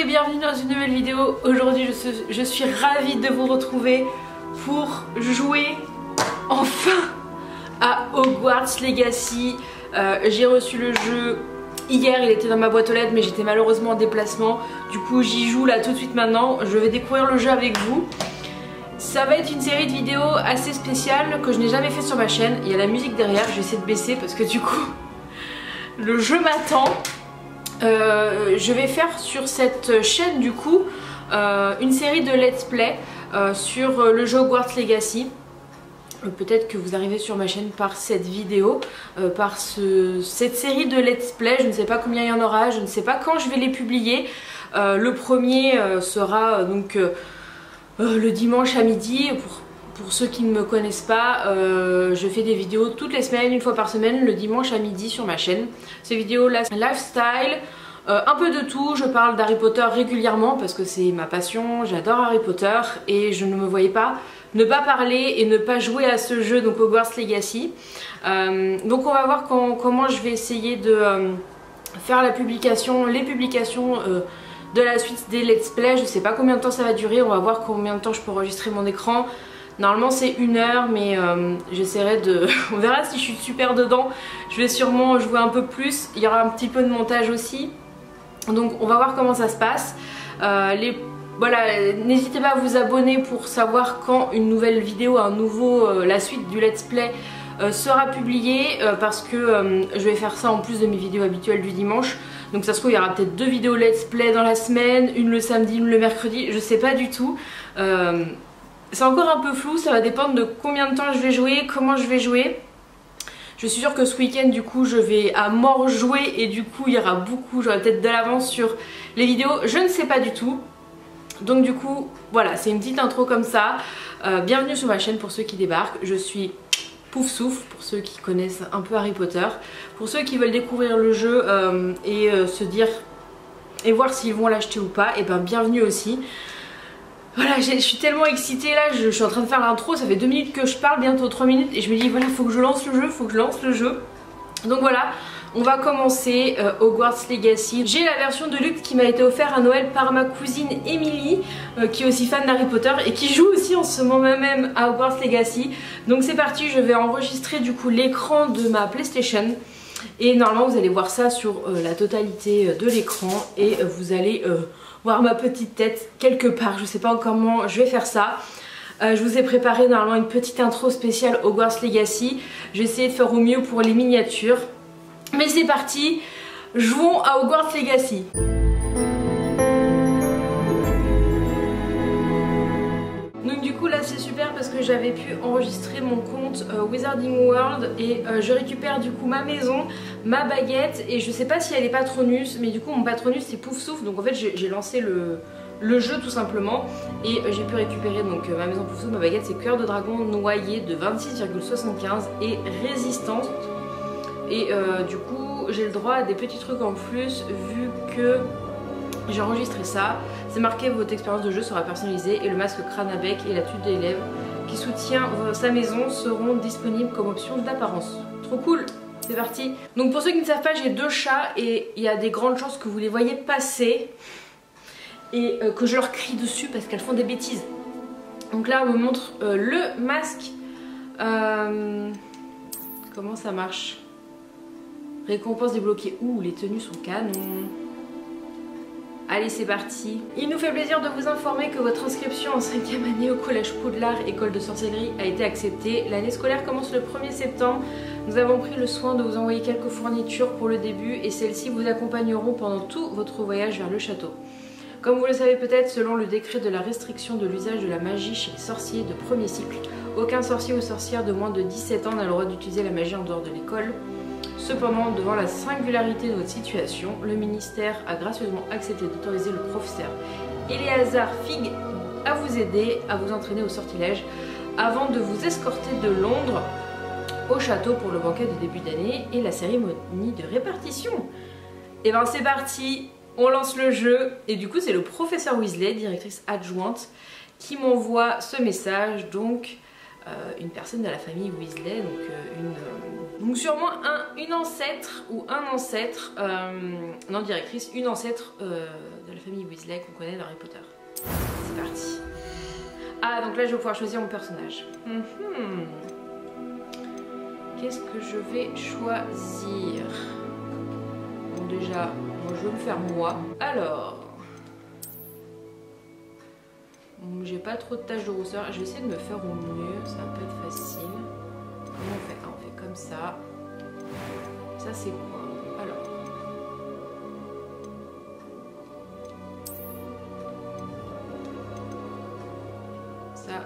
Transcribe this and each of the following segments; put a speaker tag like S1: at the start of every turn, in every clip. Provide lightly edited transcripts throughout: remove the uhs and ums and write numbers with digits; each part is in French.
S1: bienvenue dans une nouvelle vidéo. Aujourd'hui je suis ravie de vous retrouver pour jouer enfin à Hogwarts Legacy. J'ai reçu le jeu hier, il était dans ma boîte aux lettres mais j'étais malheureusement en déplacement. Du coup j'y joue là tout de suite maintenant. Je vais découvrir le jeu avec vous. Ça va être une série de vidéos assez spéciale que je n'ai jamais fait sur ma chaîne. Il y a la musique derrière, je vais essayer de baisser parce que du coup le jeu m'attend. Je vais faire sur cette chaîne du coup une série de let's play sur le jeu Hogwarts Legacy. Peut-être que vous arrivez sur ma chaîne par cette vidéo, par cette série de let's play. Je ne sais pas combien il y en aura, je ne sais pas quand je vais les publier. Le premier sera donc le dimanche à midi. Pour ceux qui ne me connaissent pas, je fais des vidéos toutes les semaines, une fois par semaine, le dimanche à midi sur ma chaîne. Ces vidéos là, lifestyle, un peu de tout. Je parle d'Harry Potter régulièrement parce que c'est ma passion, j'adore Harry Potter et je ne me voyais pas ne pas parler et ne pas jouer à ce jeu, donc Hogwarts Legacy. Donc on va voir comment je vais essayer de faire les publications de la suite des let's play. Je sais pas combien de temps ça va durer, on va voir combien de temps je peux enregistrer mon écran. Normalement c'est 1 heure mais j'essaierai de... on verra si je suis super dedans. Je vais sûrement jouer un peu plus. Il y aura un petit peu de montage aussi. Donc on va voir comment ça se passe. Voilà, n'hésitez pas à vous abonner pour savoir quand une nouvelle vidéo, la suite du let's play sera publiée. Parce que je vais faire ça en plus de mes vidéos habituelles du dimanche. Donc ça se trouve il y aura peut-être 2 vidéos let's play dans la semaine. Une le samedi, une le mercredi, je sais pas du tout. C'est encore un peu flou, ça va dépendre de combien de temps je vais jouer, comment je vais jouer. Je suis sûre que ce week-end du coup je vais à mort jouer et du coup il y aura j'aurai peut-être de l'avance sur les vidéos, je ne sais pas du tout. Donc du coup voilà, c'est une petite intro comme ça. Bienvenue sur ma chaîne pour ceux qui débarquent, je suis Poufsouffle pour ceux qui connaissent un peu Harry Potter. Pour ceux qui veulent découvrir le jeu et se dire et voir s'ils vont l'acheter ou pas, et ben bienvenue aussi. Voilà, je suis tellement excitée là, je suis en train de faire l'intro, ça fait 2 minutes que je parle, bientôt 3 minutes et je me dis voilà, faut que je lance le jeu, Donc voilà, on va commencer Hogwarts Legacy. J'ai la version de luxe qui m'a été offerte à Noël par ma cousine Émilie, qui est aussi fan d'Harry Potter et qui joue aussi en ce moment même à Hogwarts Legacy. Donc c'est parti, je vais enregistrer du coup l'écran de ma PlayStation. Et normalement vous allez voir ça sur la totalité de l'écran et vous allez voir ma petite tête quelque part. Je sais pas encore comment je vais faire ça. Je vous ai préparé normalement une petite intro spéciale Hogwarts Legacy. Je vais essayer de faire au mieux pour les miniatures. Mais c'est parti, jouons à Hogwarts Legacy. Donc du coup là c'est super parce que j'avais pu enregistrer mon compte Wizarding World et je récupère du coup ma maison, ma baguette et je sais pas si elle est Patronus mais du coup mon Patronus c'est Poufsouffle, donc en fait j'ai lancé le jeu tout simplement et j'ai pu récupérer donc ma maison Poufsouffle, ma baguette c'est cœur de dragon noyé de 26,75 et résistante et du coup j'ai le droit à des petits trucs en plus vu que j'ai enregistré ça. C'est marqué votre expérience de jeu sera personnalisée et le masque crâne à bec et la tuile des lèvres qui soutient sa maison seront disponibles comme option d'apparence. Trop cool, c'est parti. Donc pour ceux qui ne savent pas, j'ai 2 chats et il y a des grandes chances que vous les voyez passer et que je leur crie dessus parce qu'elles font des bêtises. Donc là on me montre le masque. Comment ça marche? Récompense débloquée. Ouh, les tenues sont canons. Allez c'est parti. Il nous fait plaisir de vous informer que votre inscription en 5e année au collège Poudlard, école de sorcellerie, a été acceptée. L'année scolaire commence le 1er septembre. Nous avons pris le soin de vous envoyer quelques fournitures pour le début et celles-ci vous accompagneront pendant tout votre voyage vers le château. Comme vous le savez peut-être, selon le décret de la restriction de l'usage de la magie chez les sorciers de premier cycle, aucun sorcier ou sorcière de moins de 17 ans n'a le droit d'utiliser la magie en dehors de l'école. Cependant, devant la singularité de votre situation, le ministère a gracieusement accepté d'autoriser le professeur Éléazar Fig à vous aider à vous entraîner au sortilège avant de vous escorter de Londres au château pour le banquet de début d'année et la cérémonie de répartition. Et ben c'est parti, on lance le jeu et du coup c'est le professeur Weasley, directrice adjointe, qui m'envoie ce message, donc une personne de la famille Weasley, donc une Donc sûrement une ancêtre ou un ancêtre, non directrice, une ancêtre de la famille Weasley qu'on connaît dans Harry Potter. C'est parti. Ah donc là je vais pouvoir choisir mon personnage. Qu'est-ce que je vais choisir? Bon déjà, moi je vais me faire moi. Alors... J'ai pas trop de taches de rousseur, je vais essayer de me faire au mieux, ça va pas être facile. Comment on fait? Ah, on fait comme ça. Ça c'est quoi? Alors.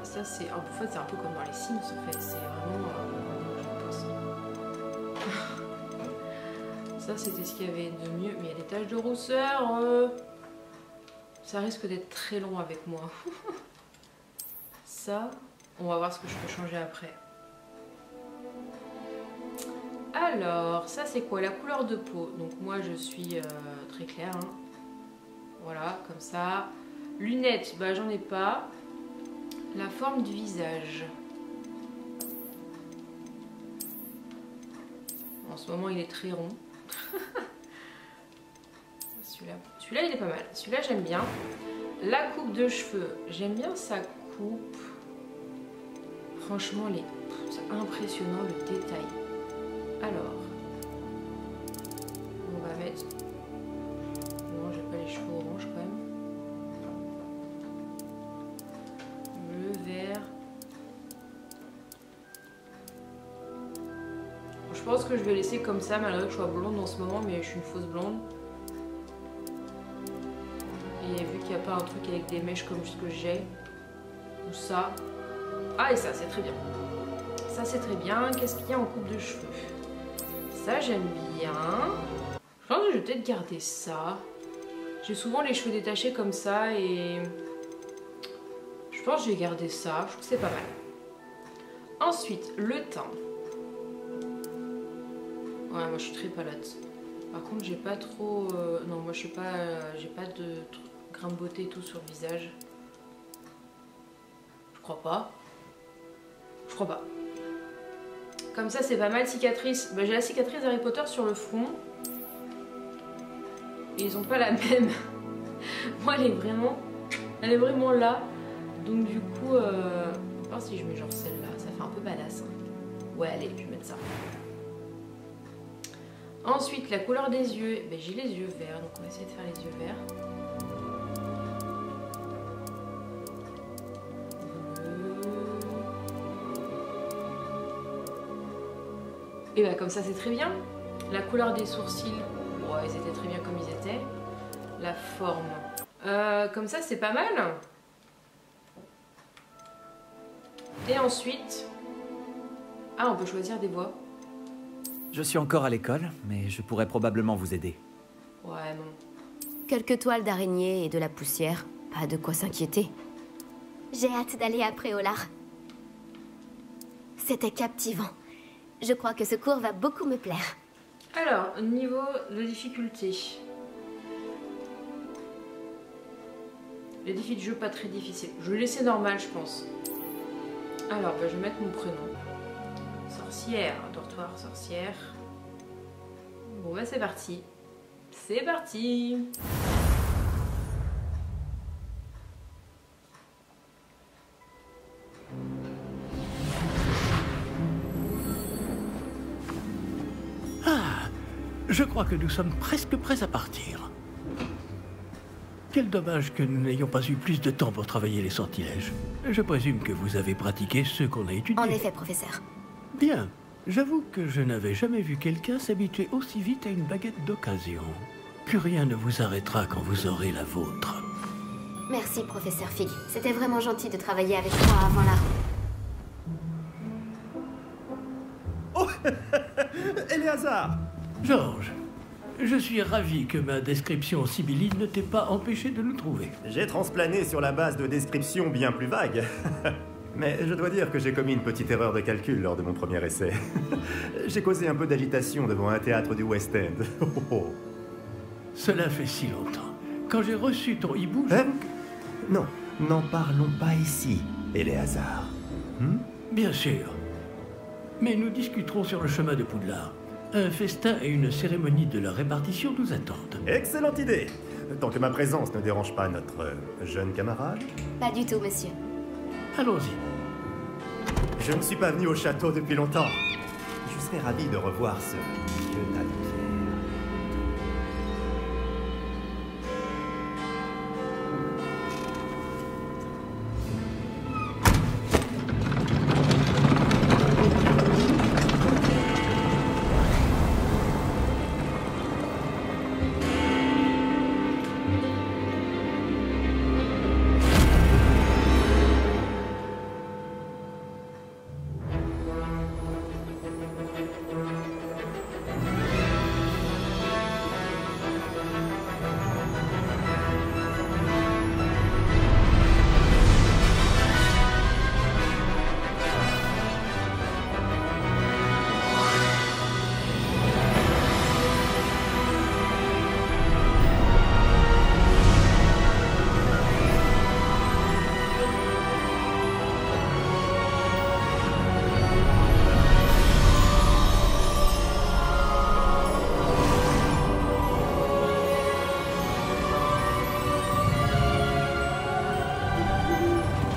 S1: Ça c'est... En fait c'est un peu comme dans les Sims en fait, c'est vraiment... Ça c'était ce qu'il y avait de mieux, mais il y a des taches de rousseur... Ça risque d'être très long avec moi. Ça, on va voir ce que je peux changer après. Alors, ça c'est quoi? La couleur de peau. Donc moi je suis très claire. Hein. Voilà, comme ça. Lunettes, bah j'en ai pas. La forme du visage. En ce moment il est très rond. Celui-là il est pas mal, celui-là j'aime bien. La coupe de cheveux, j'aime bien sa coupe. Franchement c'est impressionnant le détail. Alors, on va mettre... Non j'ai pas les cheveux orange quand même. Le vert. Je pense que je vais laisser comme ça malgré que je sois blonde en ce moment, mais je suis une fausse blonde. Et vu qu'il n'y a pas un truc avec des mèches comme ce que j'ai, ou ça. Ah et ça c'est très bien. Ça c'est très bien. Qu'est-ce qu'il y a en coupe de cheveux? Ça j'aime bien. Je pense que je vais peut-être garder ça. J'ai souvent les cheveux détachés comme ça et... Je pense que je vais garder ça. Je trouve que c'est pas mal. Ensuite, le teint. Ouais, moi je suis très palote. Par contre j'ai pas trop... Non moi je suis pas... j'ai pas de grain de beauté et tout sur le visage. Je crois pas. Je crois pas. Comme ça c'est pas mal. Cicatrice. Bah, j'ai la cicatrice d'Harry Potter sur le front. Et ils ont pas la même. Moi elle est vraiment là. Donc du coup... on va voir si je mets genre celle-là. Ça fait un peu badass. Hein. Ouais allez, je vais mettre ça. Ensuite, la couleur des yeux, ben, j'ai les yeux verts, donc on va essayer de faire les yeux verts. Et ben comme ça c'est très bien. La couleur des sourcils, ouais, ils étaient très bien comme ils étaient. La forme, comme ça c'est pas mal. Et ensuite, ah on peut choisir des voix.
S2: Je suis encore à l'école, mais je pourrais probablement vous aider.
S1: Ouais, non.
S3: Quelques toiles d'araignée et de la poussière. Pas de quoi s'inquiéter.
S4: J'ai hâte d'aller à Préolard. C'était captivant. Je crois que ce cours va beaucoup me plaire.
S1: Alors, niveau de difficulté. Les défis de jeu pas très difficiles. Je vais laisser normal, je pense. Alors, bah, je vais mettre mon prénom. Sorcière, dortoir, sorcière. Bon bah c'est parti. C'est parti.
S5: Ah, je crois que nous sommes presque prêts à partir. Quel dommage que nous n'ayons pas eu plus de temps pour travailler les sortilèges. Je présume que vous avez pratiqué ceux qu'on a étudiés.
S4: En effet, professeur.
S5: Bien. J'avoue que je n'avais jamais vu quelqu'un s'habituer aussi vite à une baguette d'occasion. Plus rien ne vous arrêtera quand vous aurez la vôtre.
S4: Merci, professeur Fig. C'était vraiment gentil de travailler avec moi avant la...
S5: Oh Éléazar! Georges, je suis ravi que ma description sibylline ne t'ait pas empêché de nous trouver.
S6: J'ai transplané sur la base de descriptions bien plus vagues. Mais je dois dire que j'ai commis une petite erreur de calcul lors de mon premier essai. J'ai causé un peu d'agitation devant un théâtre du West End.
S5: Cela fait si longtemps. Quand j'ai reçu ton hibou,
S6: Non, n'en parlons pas ici, Éléazar.
S5: Bien sûr. Mais nous discuterons sur le chemin de Poudlard. Un festin et une cérémonie de la répartition nous attendent.
S6: Excellente idée. Tant que ma présence ne dérange pas notre jeune camarade.
S4: Pas du tout, monsieur.
S5: Allons-y.
S6: Je ne suis pas venu au château depuis longtemps. Je serais ravi de revoir ce vieux tas de pierres.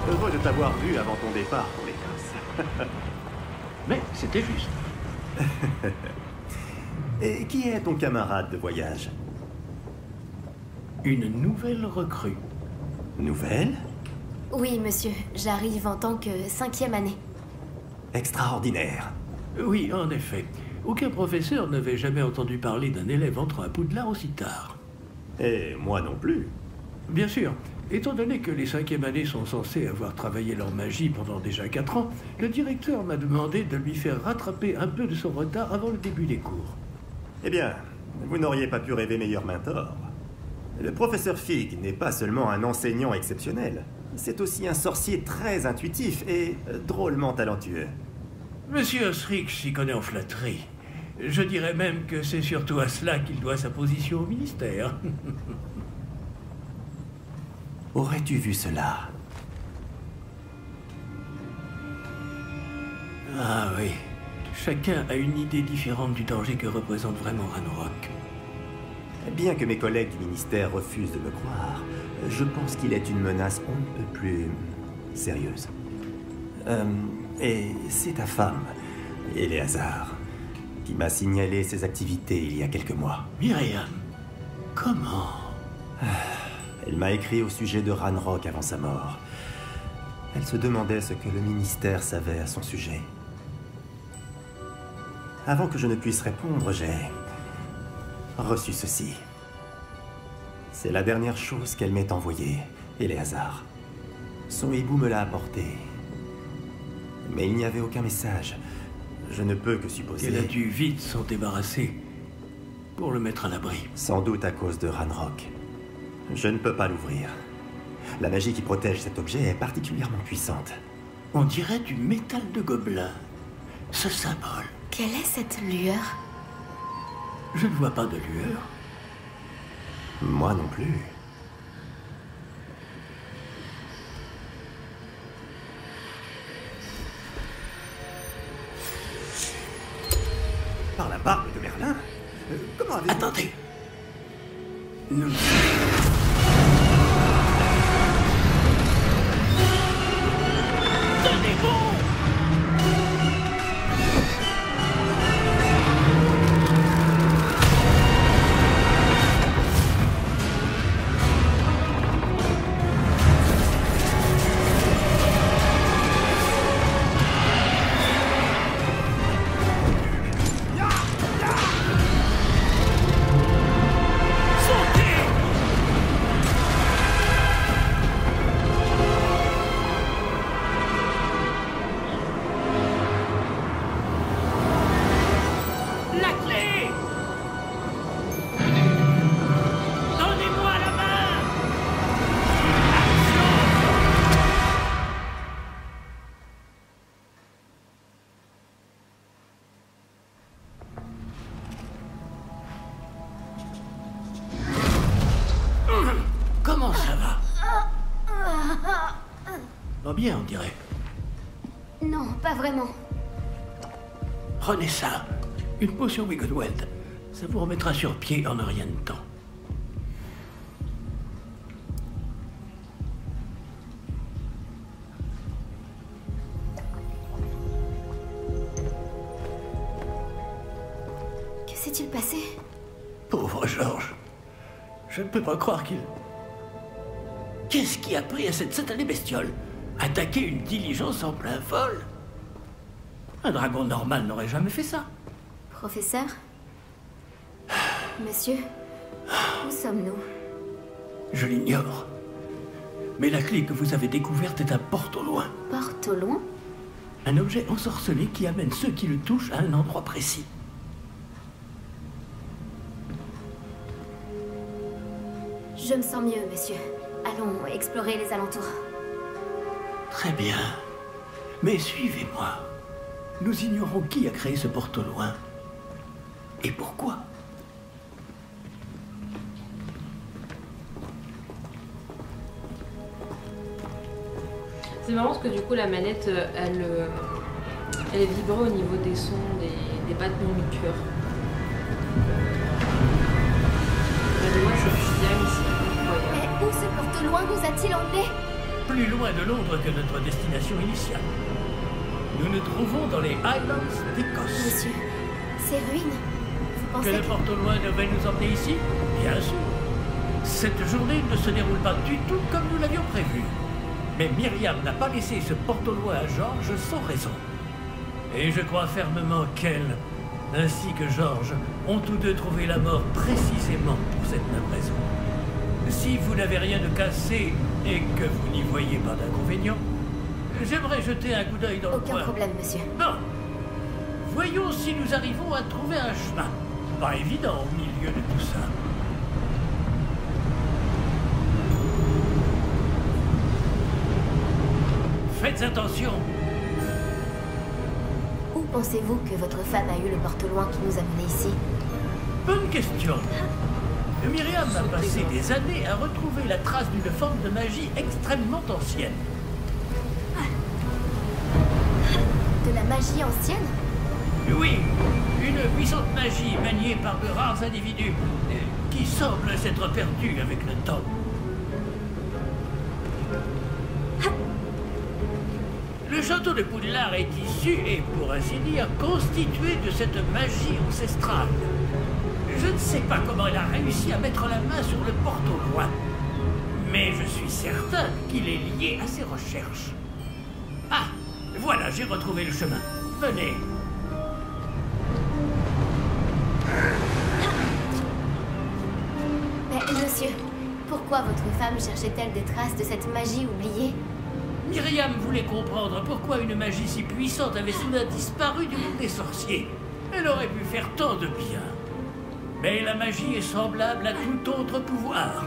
S6: Heureux de t'avoir vu avant ton départ pour l'Écosse.
S5: Mais c'était juste.
S6: Et qui est ton camarade de voyage?
S5: Une nouvelle recrue.
S6: Nouvelle?
S4: Oui, monsieur. J'arrive en tant que 5e année.
S6: Extraordinaire.
S5: Oui, en effet. Aucun professeur n'avait jamais entendu parler d'un élève entrant à Poudlard aussi tard.
S6: Et moi non plus.
S5: Bien sûr. Étant donné que les 5e années sont censées avoir travaillé leur magie pendant déjà 4 ans, le directeur m'a demandé de lui faire rattraper un peu de son retard avant le début des cours.
S6: Eh bien, vous n'auriez pas pu rêver meilleur mentor. Le professeur Fig n'est pas seulement un enseignant exceptionnel, c'est aussi un sorcier très intuitif et drôlement talentueux.
S5: Monsieur Osric s'y connaît en flatterie. Je dirais même que c'est surtout à cela qu'il doit sa position au ministère.
S6: Aurais-tu vu cela?
S5: Ah oui. Chacun a une idée différente du danger que représente vraiment Ranrock.
S6: Bien que mes collègues du ministère refusent de me croire, je pense qu'il est une menace on ne peut plus sérieuse. Et c'est ta femme, Éléazar, qui m'a signalé ses activités il y a quelques mois.
S5: Myriam, comment?
S6: Elle m'a écrit au sujet de Ranrock avant sa mort. Elle se demandait ce que le ministère savait à son sujet. Avant que je ne puisse répondre, j'ai reçu ceci. C'est la dernière chose qu'elle m'ait envoyée, Éléazar. Son hibou me l'a apporté. Mais il n'y avait aucun message. Je ne peux que supposer...
S5: qu'elle a dû vite s'en débarrasser pour le mettre à l'abri.
S6: Sans doute à cause de Ranrock. Je ne peux pas l'ouvrir. La magie qui protège cet objet est particulièrement puissante.
S5: On dirait du métal de gobelin. Ce symbole.
S4: Quelle est cette lueur?
S5: Je ne vois pas de lueur.
S6: Moi non plus. Par la barbe de Merlin? Comment avez-vous...
S5: Attendez. Nous... Comment ça va? Va bien, on dirait.
S4: Non, pas vraiment.
S5: Prenez ça. Une potion Wiggleweld. Ça vous remettra sur pied en un rien de temps.
S4: Que s'est-il passé?
S5: Pauvre Georges. Je ne peux pas croire qu'il... Qu'est-ce qui a pris à cette satanée bestiole? Attaquer une diligence en plein vol? Un dragon normal n'aurait jamais fait ça.
S4: Professeur? Monsieur? Où sommes-nous?
S5: Je l'ignore. Mais la clé que vous avez découverte est un porte au loin.
S4: Porte au loin?
S5: Un objet ensorcelé qui amène ceux qui le touchent à un endroit précis.
S4: Je me sens mieux, monsieur. Allons explorer les alentours.
S5: Très bien. Mais suivez-moi. Nous ignorons qui a créé ce porte au loin. Et pourquoi?
S1: C'est marrant parce que du coup la manette elle vibrait au niveau des sons des battements du cœur. Regardez-moi cette diane ici, incroyable.
S4: Mais où ce porte au loin nous a-t-il emmenés?
S5: Plus loin de Londres que notre destination initiale. Nous nous trouvons dans les Highlands d'Écosse.
S4: Monsieur, ces ruines, vous pensez
S5: Que le porte au loin devait nous emmener ici? Bien sûr. Cette journée ne se déroule pas du tout comme nous l'avions prévu. Mais Myriam n'a pas laissé ce porte au loin à Georges sans raison. Et je crois fermement qu'elle, ainsi que Georges, ont tous deux trouvé la mort précisément pour cette même raison. Si vous n'avez rien de cassé et que vous n'y voyez pas d'inconvénient, j'aimerais jeter un coup d'œil dans le coin.
S4: Aucun problème, monsieur.
S5: Bon. Voyons si nous arrivons à trouver un chemin. Pas évident au milieu de tout ça. Faites attention.
S4: Où pensez-vous que votre femme a eu le porte au loin qui nous a menés ici?
S5: Bonne question. Myriam a passé des années à retrouver la trace d'une forme de magie extrêmement ancienne.
S4: De la magie ancienne?
S5: Oui, une puissante magie maniée par de rares individus qui semble s'être perdue avec le temps. Le château de Poudlard est issu et, pour ainsi dire, constitué de cette magie ancestrale. Je ne sais pas comment elle a réussi à mettre la main sur le porte au loin, mais je suis certain qu'il est lié à ses recherches. Ah, voilà, j'ai retrouvé le chemin. Venez.
S4: Mais monsieur, pourquoi votre femme cherchait-elle des traces de cette magie oubliée?
S5: Myriam voulait comprendre pourquoi une magie si puissante avait soudain disparu du monde des sorciers. Elle aurait pu faire tant de bien. Mais la magie est semblable à tout autre pouvoir.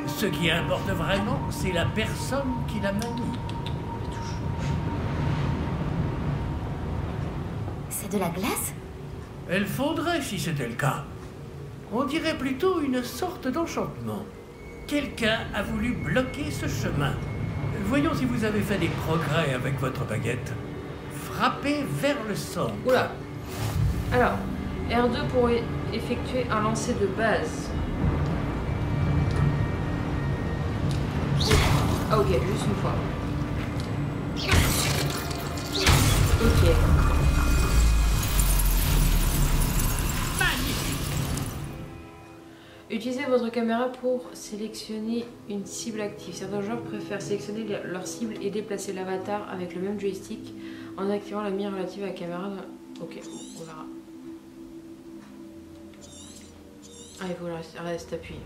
S5: Ce qui importe vraiment, c'est la personne qui la manie.
S4: C'est de la glace?
S5: Elle fondrait si c'était le cas. On dirait plutôt une sorte d'enchantement. Quelqu'un a voulu bloquer ce chemin. Voyons si vous avez fait des progrès avec votre baguette. Frappez vers le centre.
S1: Oula. Alors, R2 pour effectuer un lancer de base. Ah ok, juste une fois. Ok. Utilisez votre caméra pour sélectionner une cible active. Certains joueurs préfèrent sélectionner leur cible et déplacer l'avatar avec le même joystick en activant la mire relative à la caméra. Ok, on verra. Ah, il faut rester appuyé.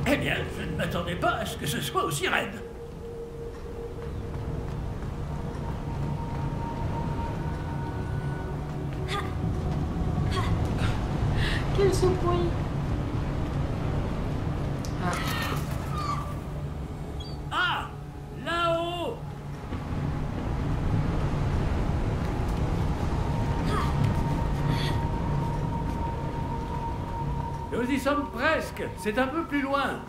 S5: Eh bien, je ne m'attendais pas à ce que ce soit aussi raide.
S1: Quel saut-point!
S5: Ah! Là-haut! Nous y sommes presque. C'est un peu plus loin.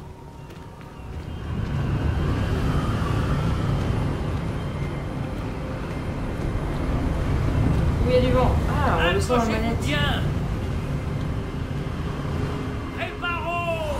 S1: il y a du vent. Ah, on le sent dans la manette.
S5: Bien. Préparons.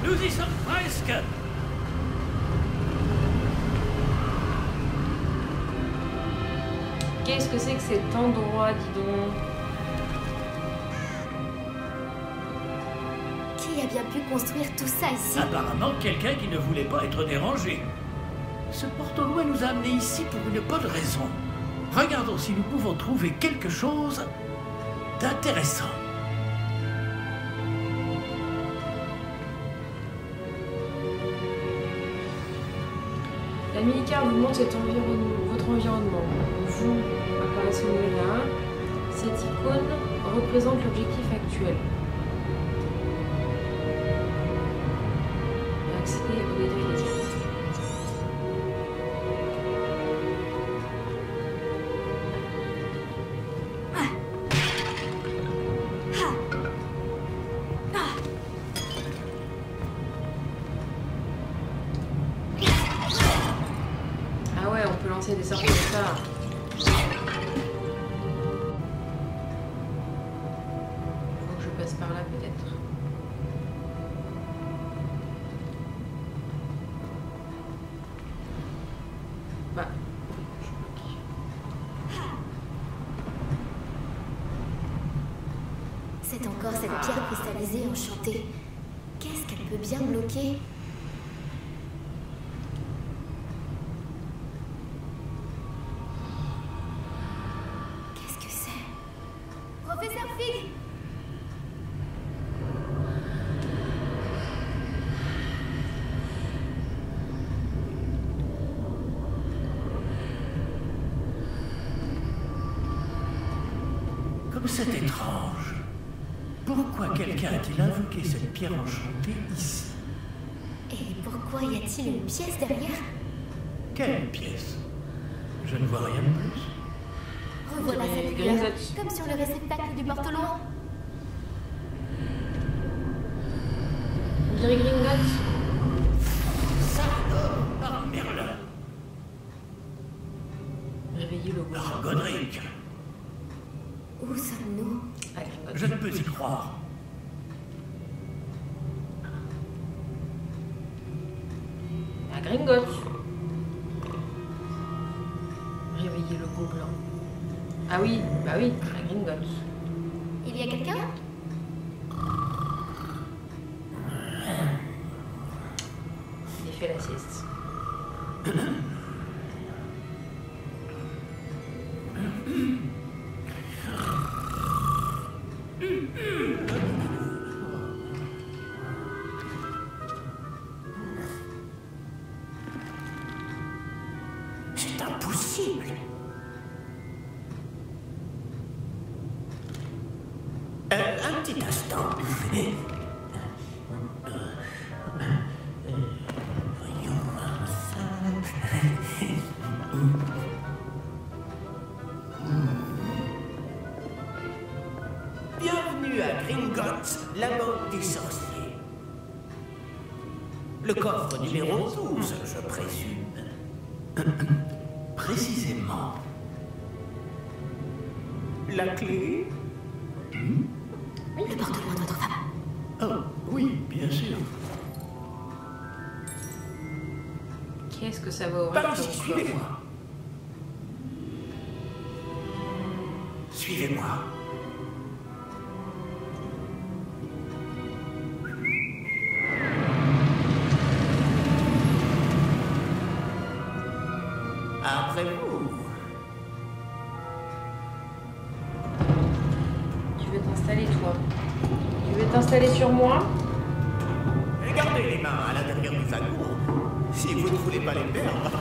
S5: Nous y sommes presque.
S1: Qu'est-ce que c'est que cet endroit, dis donc?
S4: Qui a bien pu construire tout ça ici?
S5: Apparemment, quelqu'un qui ne voulait pas être dérangé. Ce porte au loin nous a amenés ici pour une bonne raison. Regardons si nous pouvons trouver quelque chose d'intéressant.
S1: La mini-carte vous montre votre environnement. Vous apparaissez au milieu là. Cette icône représente l'objectif actuel. Accéder au détail des cartes. Ah ouais, on peut lancer des sorts comme ça. Faut que je passe par là peut-être. Bah.
S4: C'est encore cette pierre cristallisée enchantée. Qu'est-ce qu'elle peut bien bloquer? Qu'est-ce que c'est? Professeur Fig!
S5: Comme c'est étrange. Pourquoi quelqu'un a-t-il invoqué cette pierre enchantée ici?
S4: Et pourquoi y a-t-il une pièce derrière?
S5: Quelle pièce? Je ne vois rien de plus.
S4: Revoilà
S1: Mais
S4: cette
S1: Grisette.
S4: lueur, comme sur le réceptacle du porte-loin.
S1: On dirait Gringotts.
S5: Ça par Merlin.
S1: Réveillez le
S5: Par
S1: roi.
S5: Godric.
S4: Où sommes-nous?
S1: Ah, Gringotts.
S5: Je ne peux y croire.
S1: À Gringotts. Réveillez le gobelin. Ah oui, bah oui, à Gringotts.
S4: Il y a quelqu'un?
S1: Il fait la sieste.
S5: C'est impossible. Un petit instant. Bienvenue à Gringotts, la banque des sorciers. Le coffre numéro 12, je présume. Précisément. La clé?
S4: Le porte-loin de notre femme.
S5: Oh, oui, bien sûr.
S1: Qu'est-ce que ça va ouvrir
S5: Par
S1: comme
S5: ici,
S1: coffre?
S5: suivez-moi. Suivez-moi. Après vous.
S1: Tu veux t'installer toi? Tu veux t'installer sur moi?
S5: Et gardez les mains à l'intérieur du fagot, si vous ne voulez pas les perdre.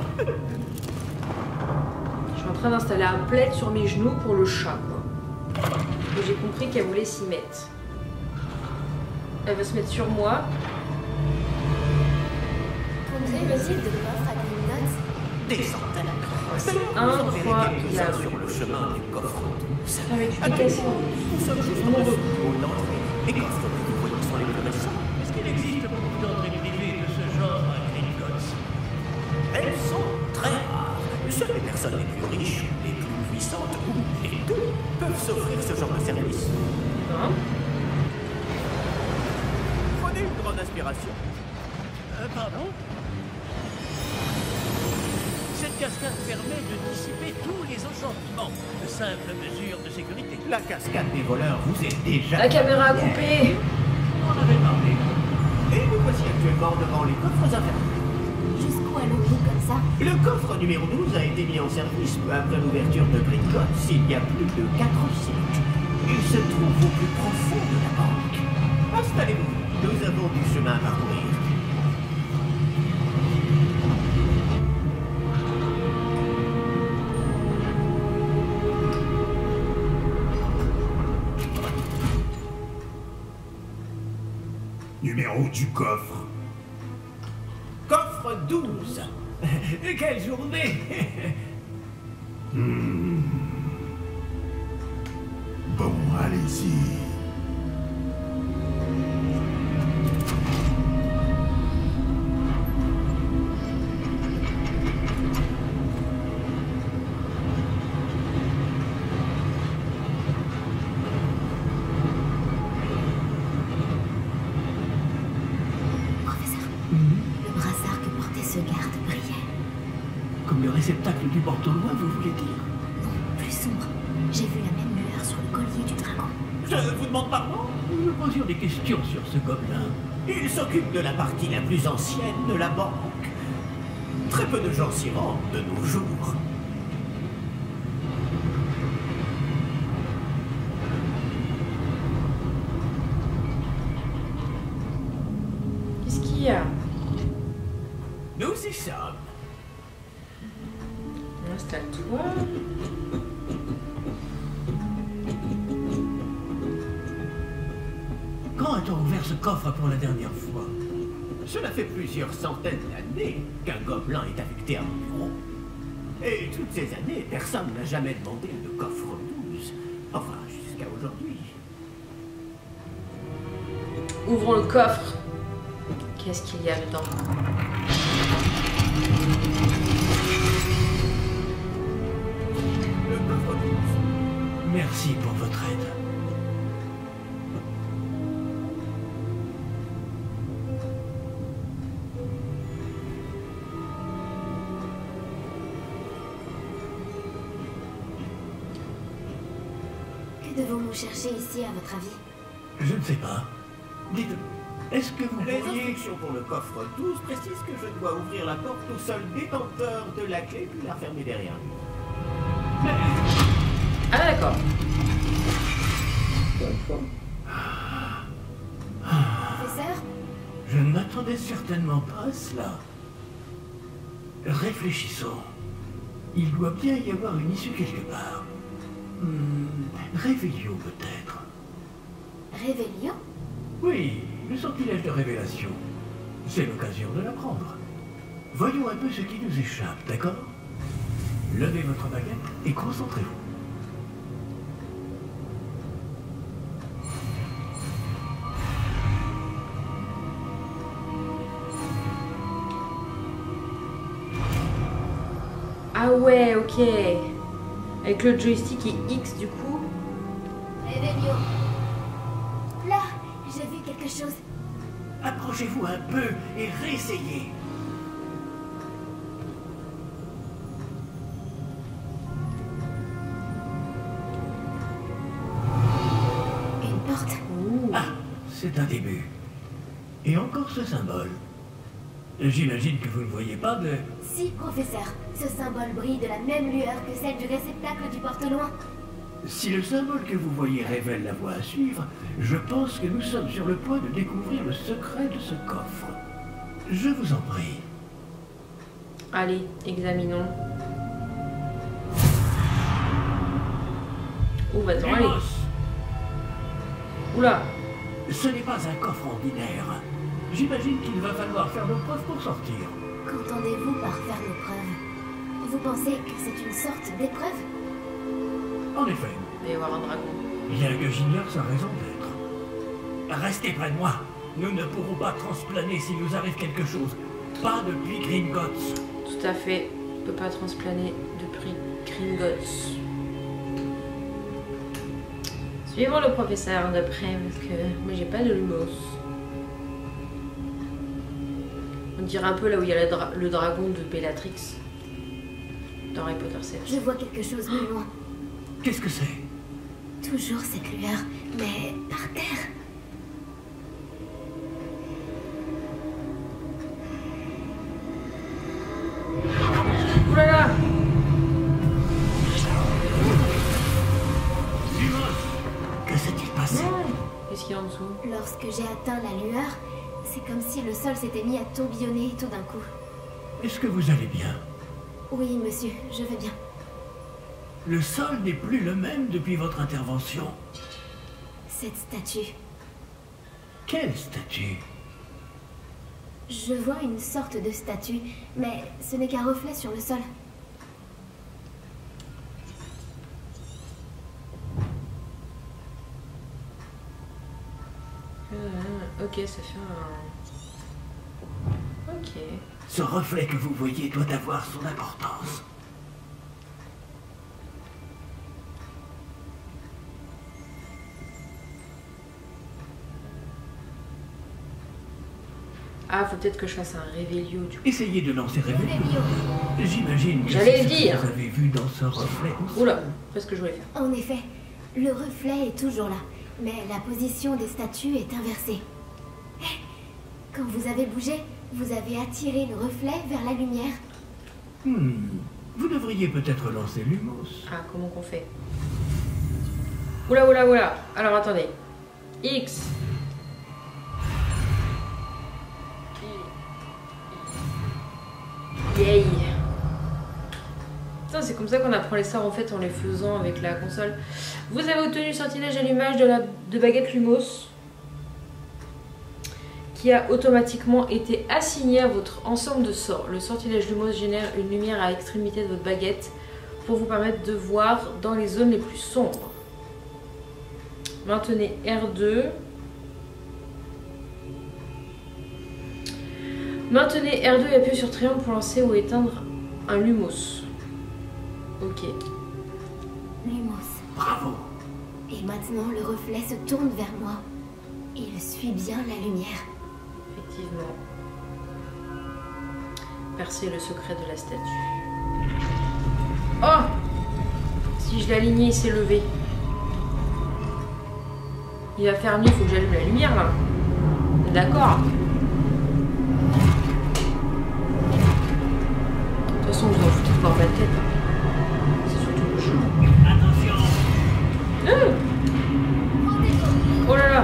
S1: Je suis en train d'installer un plaid sur mes genoux pour le chat, quoi. Et j'ai compris qu'elle voulait s'y mettre. Elle veut se mettre sur moi.
S4: Combien de coffres à Gringotts?
S7: Des centaines.
S1: Incroyable.
S7: Sur le chemin du coffre 12.
S1: Avec explication.
S7: Nous sommes juste en dessous du hall d'entrée. Les coffres que vous voyez sont les plus récents.
S5: Est-ce qu'il existe beaucoup d'entrées privées de ce genre à Gringotts?
S7: Elles sont très rares. Seules les personnes les plus riches, les plus puissantes ou les deux peuvent s'offrir ce genre de service.
S1: Hein?
S7: Prenez une grande inspiration.
S5: Pardon? Cette cascade permet de dissiper tous les enchantements. De simples mesures de sécurité.
S7: La cascade des voleurs vous est déjà...
S1: La caméra a coupé.
S5: On en avait parlé.
S7: Et nous voici actuellement devant les coffres infernaux.
S4: Jusqu'où allons-nous comme ça?
S7: Le coffre numéro 12 a été mis en service peu après l'ouverture de Gringotts il y a plus de 4 siècles. Il se trouve au plus profond de la banque. Installez-vous, nous avons du chemin à parcourir.
S8: Numéro du coffre.
S7: Coffre 12. Quelle journée.
S8: Bon, allez-y.
S4: Le brassard que portait ce garde brillait.
S5: Comme le réceptacle du porte-loin, vous voulez dire?
S4: Non, plus sombre. J'ai vu la même lueur sur le collier du dragon.
S7: Je vous demande pardon.
S5: Nous nous posions des questions sur ce gobelin.
S7: Il s'occupe de la partie la plus ancienne de la banque. Très peu de gens s'y rendent de nos jours.
S1: Qu'est-ce qu'il y a?
S7: Nous y sommes.
S1: Installe-toi.
S5: Quand a-t-on ouvert ce coffre pour la dernière fois?
S7: Cela fait plusieurs centaines d'années qu'un gobelin est affecté à mon bureau. Et toutes ces années, personne n'a jamais demandé le coffre 12. Enfin, jusqu'à aujourd'hui.
S1: Ouvrons le coffre. Qu'est-ce qu'il y a dedans?
S7: Le coffre 12.
S5: Merci pour votre aide.
S4: Que devons-nous chercher ici, à votre avis?
S5: Je ne sais pas. Dites, est-ce que vous
S7: Les
S5: pourriez...
S7: instructions pour le coffre 12 précisent que je dois ouvrir la porte au seul détenteur de la clé puis la fermer derrière lui.
S1: Ah d'accord.
S4: Professeur?
S5: Je ne m'attendais certainement pas à cela. Réfléchissons. Il doit bien y avoir une issue quelque part. Réveillon peut-être.
S4: Réveillon?
S5: Oui, le sortilège de révélation. C'est l'occasion de l'apprendre. Voyons un peu ce qui nous échappe, d'accord? Levez votre baguette et concentrez-vous.
S1: Ah ouais, ok. Avec le joystick et X du coup.
S4: Réveillon. Là, j'ai vu quelque chose.
S5: Approchez-vous un peu et réessayez.
S4: Une porte.
S5: Ah, c'est un début. Et encore ce symbole. J'imagine que vous ne voyez pas de...
S4: Si, professeur. Ce symbole brille de la même lueur que celle du réceptacle du porte-loin.
S5: Si le symbole que vous voyez révèle la voie à suivre, je pense que nous sommes sur le point de découvrir le secret de ce coffre. Je vous en prie.
S1: Allez, examinons. Oh, vas-y, allez.
S5: Demos,
S1: Oula.
S5: Ce n'est pas un coffre ordinaire. J'imagine qu'il va falloir faire nos preuves pour sortir.
S4: Qu'entendez-vous par faire nos preuves? Vous pensez que c'est une sorte d'épreuve?
S5: En effet.
S1: Il va y avoir un dragon.
S5: Bien que j'ignore sa raison d'être. Restez près de moi. Nous ne pourrons pas transplaner s'il nous arrive quelque chose. Pas depuis Gringotts.
S1: Tout à fait. On peut pas transplaner depuis Gringotts. Suivons le professeur d'après, parce que moi j'ai pas de lumos. On dirait un peu là où il y a le dragon de Bellatrix dans Harry Potter 7.
S4: Je vois quelque chose de loin.
S5: Qu'est-ce que c'est?
S4: Toujours cette lueur, mais par terre.
S1: Ouh là là!
S5: Que s'est-il passé?
S1: Qu'est-ce qu'il y a en dessous?
S4: Lorsque j'ai atteint la lueur, c'est comme si le sol s'était mis à tourbillonner tout d'un coup.
S5: Est-ce que vous allez bien?
S4: Oui, monsieur, je vais bien.
S5: Le sol n'est plus le même depuis votre intervention.
S4: Cette statue.
S5: Quelle statue?
S4: Je vois une sorte de statue, mais ce n'est qu'un reflet sur le sol.
S1: Ok, ça fait un... Ok.
S5: Ce reflet que vous voyez doit avoir son importance.
S1: Ah, faut peut-être que je fasse un révélio du coup.
S5: Essayez de lancer Révélio. J'imagine que
S1: J'allais
S5: c'est ce
S1: dire.
S5: que vous avez vu dans ce reflet.
S1: Oula, c'est ce que je voulais faire.
S4: En effet, le reflet est toujours là, mais la position des statues est inversée. Quand vous avez bougé, vous avez attiré le reflet vers la lumière.
S5: Vous devriez peut-être lancer Lumos.
S1: Ah, comment qu'on fait? Oula, oula, oula. Alors, attendez. X. Yay. Putain, c'est comme ça qu'on apprend les sorts en fait en les faisant avec la console. Vous avez obtenu sortilège à l'image de baguette Lumos qui a automatiquement été assigné à votre ensemble de sorts. Le sortilège Lumos génère une lumière à l'extrémité de votre baguette pour vous permettre de voir dans les zones les plus sombres. Maintenez R2. Maintenez R2 et appuyez sur triangle pour lancer ou éteindre un Lumos. Ok.
S4: Lumos.
S5: Bravo.
S4: Et maintenant, le reflet se tourne vers moi. Il suit bien la lumière.
S1: Effectivement. Percer le secret de la statue. Oh! Si je l'alignais, il s'est levé. Il va faire nuit, il faut que j'allume la lumière là. D'accord. De toute façon, vous en foutez pas la tête. C'est surtout le jeu.
S5: Attention.
S1: Oh là là.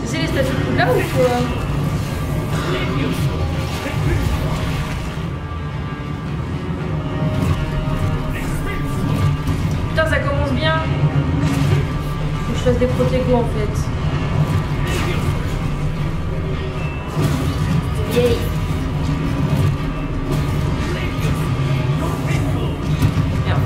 S1: C'est les statues là ou quoi? Putain, ça commence bien. Faut que je fasse des protégos en fait. Yay. Merde.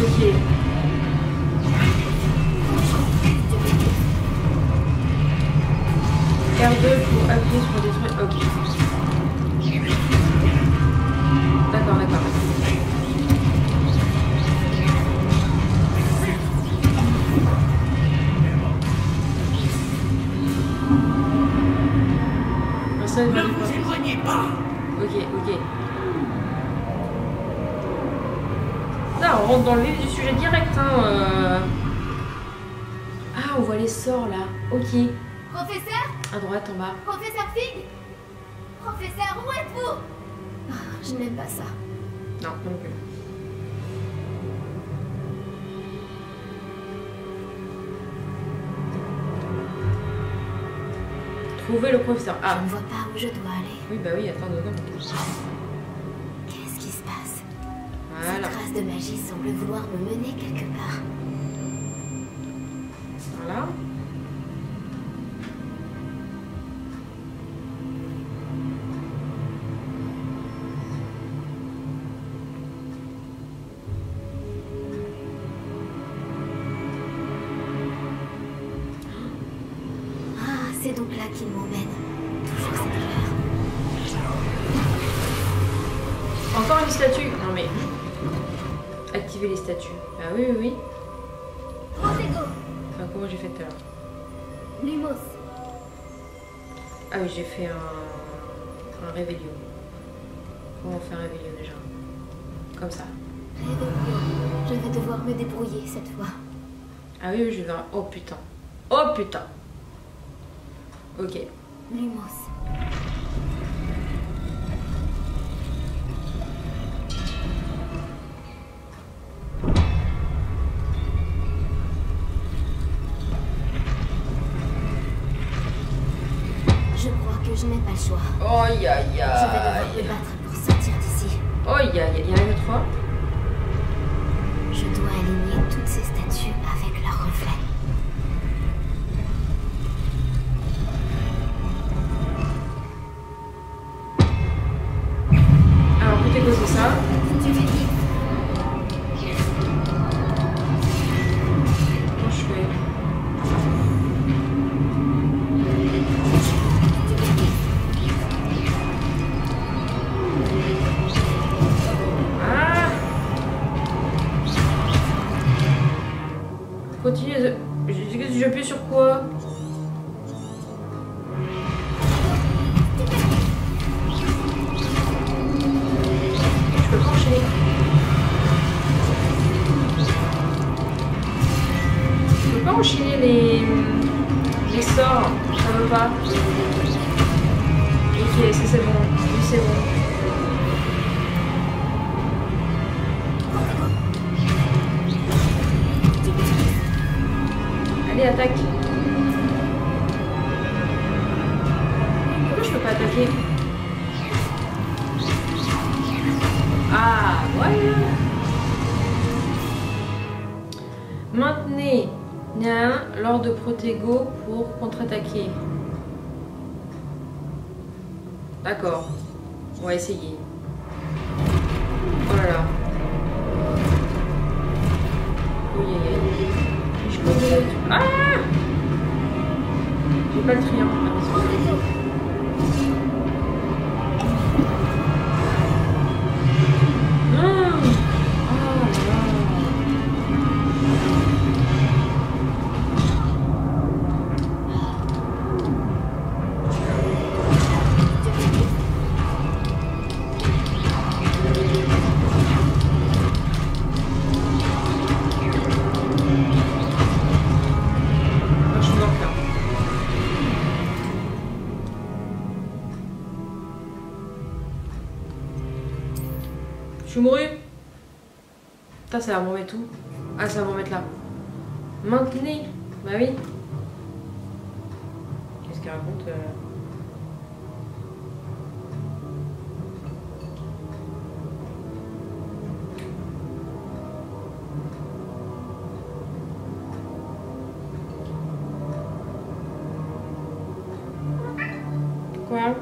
S1: Ok. R2 pour appuyer sur détruire. Ok. D'accord, d'accord. Ça,
S5: Ne vous éloignez pas.
S1: ok, ok. Là, on rentre dans le vif du sujet direct. Hein, Ah, on voit les sorts là. Ok.
S4: Professeur?
S1: À droite, en bas.
S4: Professeur Fig? Professeur, où êtes-vous? Je n'aime pas ça.
S1: Non, non plus. Trouver le professeur. Ah.
S4: Je ne vois pas où je dois aller.
S1: Oui, bah oui, attends, dedans.
S4: Qu'est-ce qui se passe?
S1: Voilà.
S4: Cette trace de magie semble vouloir me mener quelque part.
S1: Voilà.
S4: Ah, c'est donc là qu'il m'emmène. Toujours cette heure.
S1: Encore une statue. Non mais... Activer les statues. Ah oui, oui, oui.
S4: Protego,
S1: Enfin, comment j'ai fait tout à l'heure?
S4: Lumos,
S1: Ah oui, j'ai fait un réveillon. Comment on fait un réveillon déjà? Comme ça.
S4: Réveillon. Je vais devoir me débrouiller cette fois.
S1: Ah oui, oui, je vais... Oh putain. Oh putain. Ok.
S4: Lumos. Je crois que je n'ai pas le choix.
S1: Oh aïe aïe
S4: Je vais devoir
S1: aïe.
S4: me battre pour sortir d'ici.
S1: Oh aïe aïe. Il y en a que 3.
S4: Je dois aligner toutes ces statues avec leurs reflets.
S1: Alors, peut-être c'est ça.
S4: Tu fais vite.
S1: Comment je fais? Ah! Continue de... J'appuie sur quoi? Je peux pas enchaîner. Je peux pas enchaîner les sorts. Ça veut pas. Ok, ça c'est bon. Oui, c'est bon. Allez, attaque. Pourquoi je peux pas attaquer? Ah, voilà. Maintenez Néa lors de Protego pour contre-attaquer. D'accord. On va essayer. Oh là là. Oui, aïe, aïe. Je peux... Ah! J'ai pas le triangle. Je suis mouru. Putain, ça va me remettre où? Ah, ça va me remettre là. Maintenez. Bah oui. Qu'est-ce qu'elle raconte Quoi?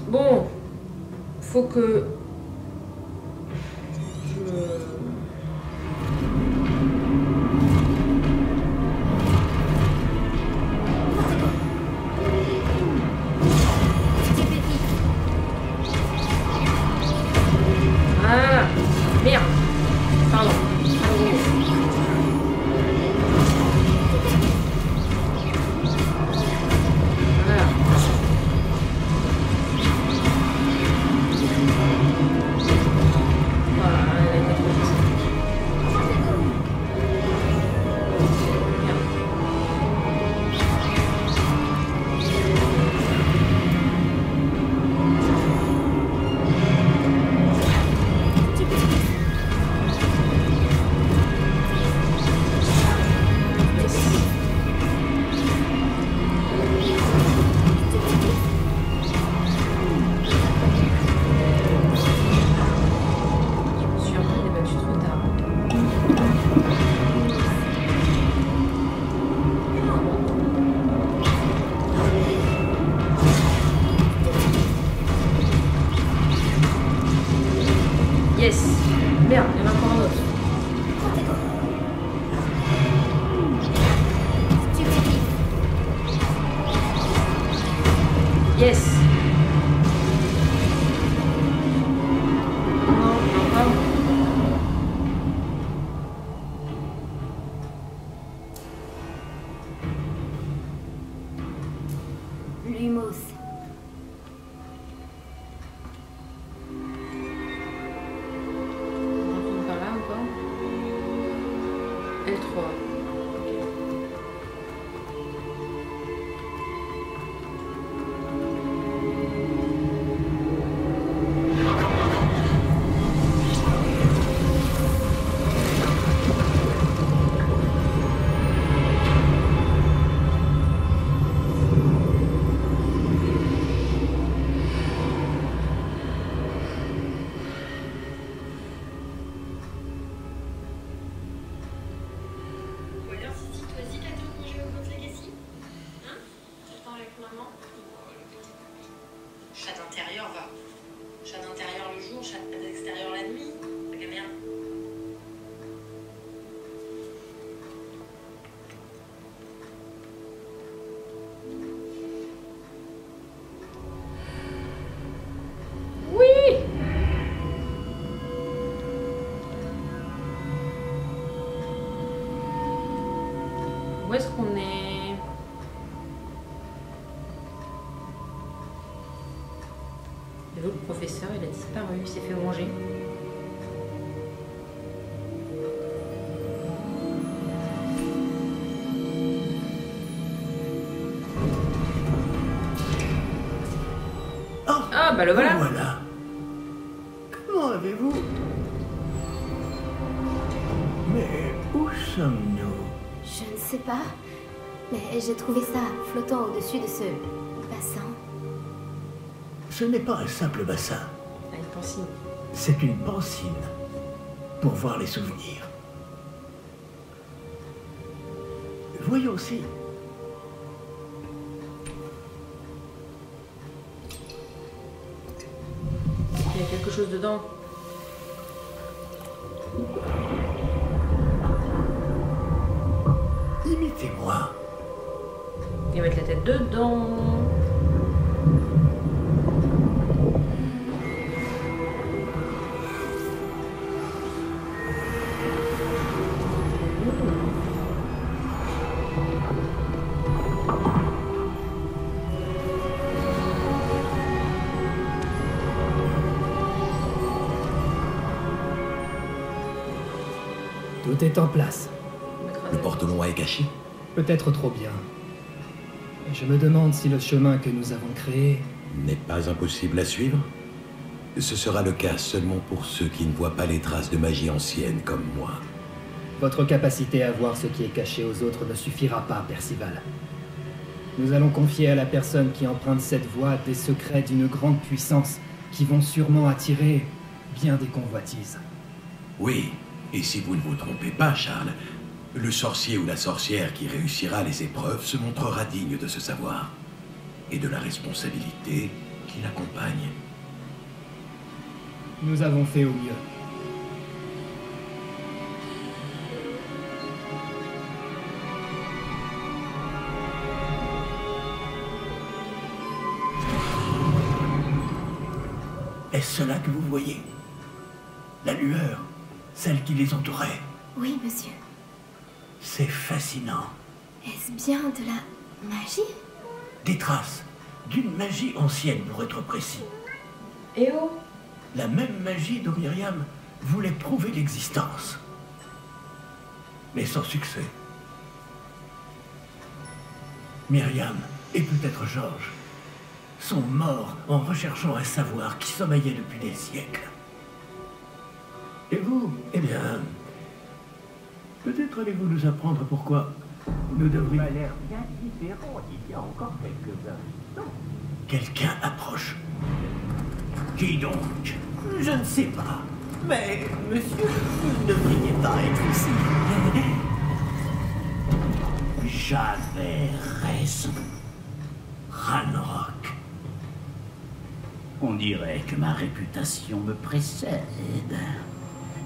S1: Bon, faut que Ah, merde. Pardon. Voilà. Yes. Merde, il y en a encore un autre. Yes. Non, encore.
S4: Lumos.
S1: Par là encore. L3.
S9: Chat d'intérieur va. Chat d'intérieur le jour, chat d'extérieur la nuit. La merde.
S1: Oui. Où est-ce qu'on est? Et l'autre professeur, il a disparu, il s'est fait manger.
S5: Oh,
S1: Ah, bah le voilà.
S5: voilà. Comment avez-vous... Mais où sommes-nous?
S4: Je ne sais pas, mais j'ai trouvé ça flottant au-dessus de ce bassin.
S5: Ce n'est pas un simple bassin.
S1: Ah, une pensine.
S5: C'est une pancine pour voir les souvenirs. Voyons si...
S1: Il y a quelque chose dedans.
S5: Imitez-moi.
S1: Et mettre la tête dedans.
S10: Tout est en place.
S11: Le porte-noix est caché?
S10: Peut-être trop bien. Et je me demande si le chemin que nous avons créé...
S11: N'est pas impossible à suivre? Ce sera le cas seulement pour ceux qui ne voient pas les traces de magie ancienne comme moi.
S10: Votre capacité à voir ce qui est caché aux autres ne suffira pas, Percival. Nous allons confier à la personne qui emprunte cette voie des secrets d'une grande puissance qui vont sûrement attirer bien des convoitises.
S11: Oui, et si vous ne vous trompez pas, Charles, le sorcier ou la sorcière qui réussira les épreuves se montrera digne de ce savoir et de la responsabilité qui l'accompagne.
S10: Nous avons fait au mieux.
S5: Est-ce cela que vous voyez? La lueur, celle qui les entourait.
S4: Oui, monsieur.
S5: C'est fascinant.
S4: Est-ce bien de la magie?
S5: Des traces d'une magie ancienne, pour être précis.
S1: Eh oh!
S5: La même magie dont Myriam voulait prouver l'existence. Mais sans succès. Myriam, et peut-être Georges, sont morts en recherchant un savoir qui sommeillait depuis des siècles. Et vous, eh bien, peut-être allez-vous nous apprendre pourquoi nous devrions...
S7: Ça a l'air bien différent il y a encore quelques instants.
S5: Quelqu'un approche. Qui donc?
S7: Je ne sais pas. Mais, monsieur, vous ne devriez pas être ici.
S11: J'avais raison. Ranrock. On dirait que ma réputation me précède.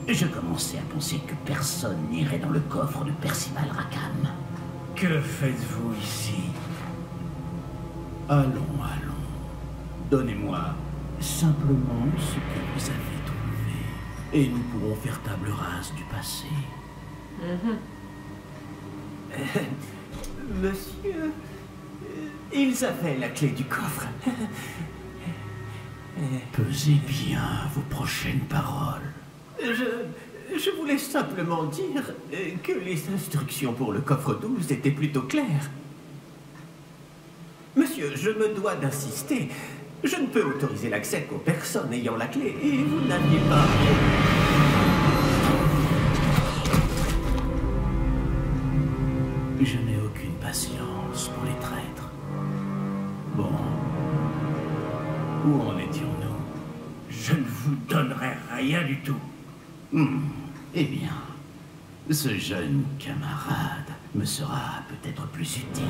S11: Je commençais à penser que personne n'irait dans le coffre de Percival Rackham.
S5: Que faites-vous ici?
S11: Allons, allons. Donnez-moi simplement ce que vous avez trouvé. Et nous pourrons faire table rase du passé.
S7: Monsieur, ils avaient la clé du coffre.
S11: Pesez bien vos prochaines paroles.
S7: Je voulais simplement dire que les instructions pour le coffre 12 étaient plutôt claires. Monsieur, je me dois d'insister. Je ne peux autoriser l'accès qu'aux personnes ayant la clé, et vous n'aviez pas...
S11: Je n'ai aucune patience pour les traîtres. Bon. Où en étions-nous?
S5: Je ne vous donnerai rien du tout.
S11: Eh bien, ce jeune camarade me sera peut-être plus utile.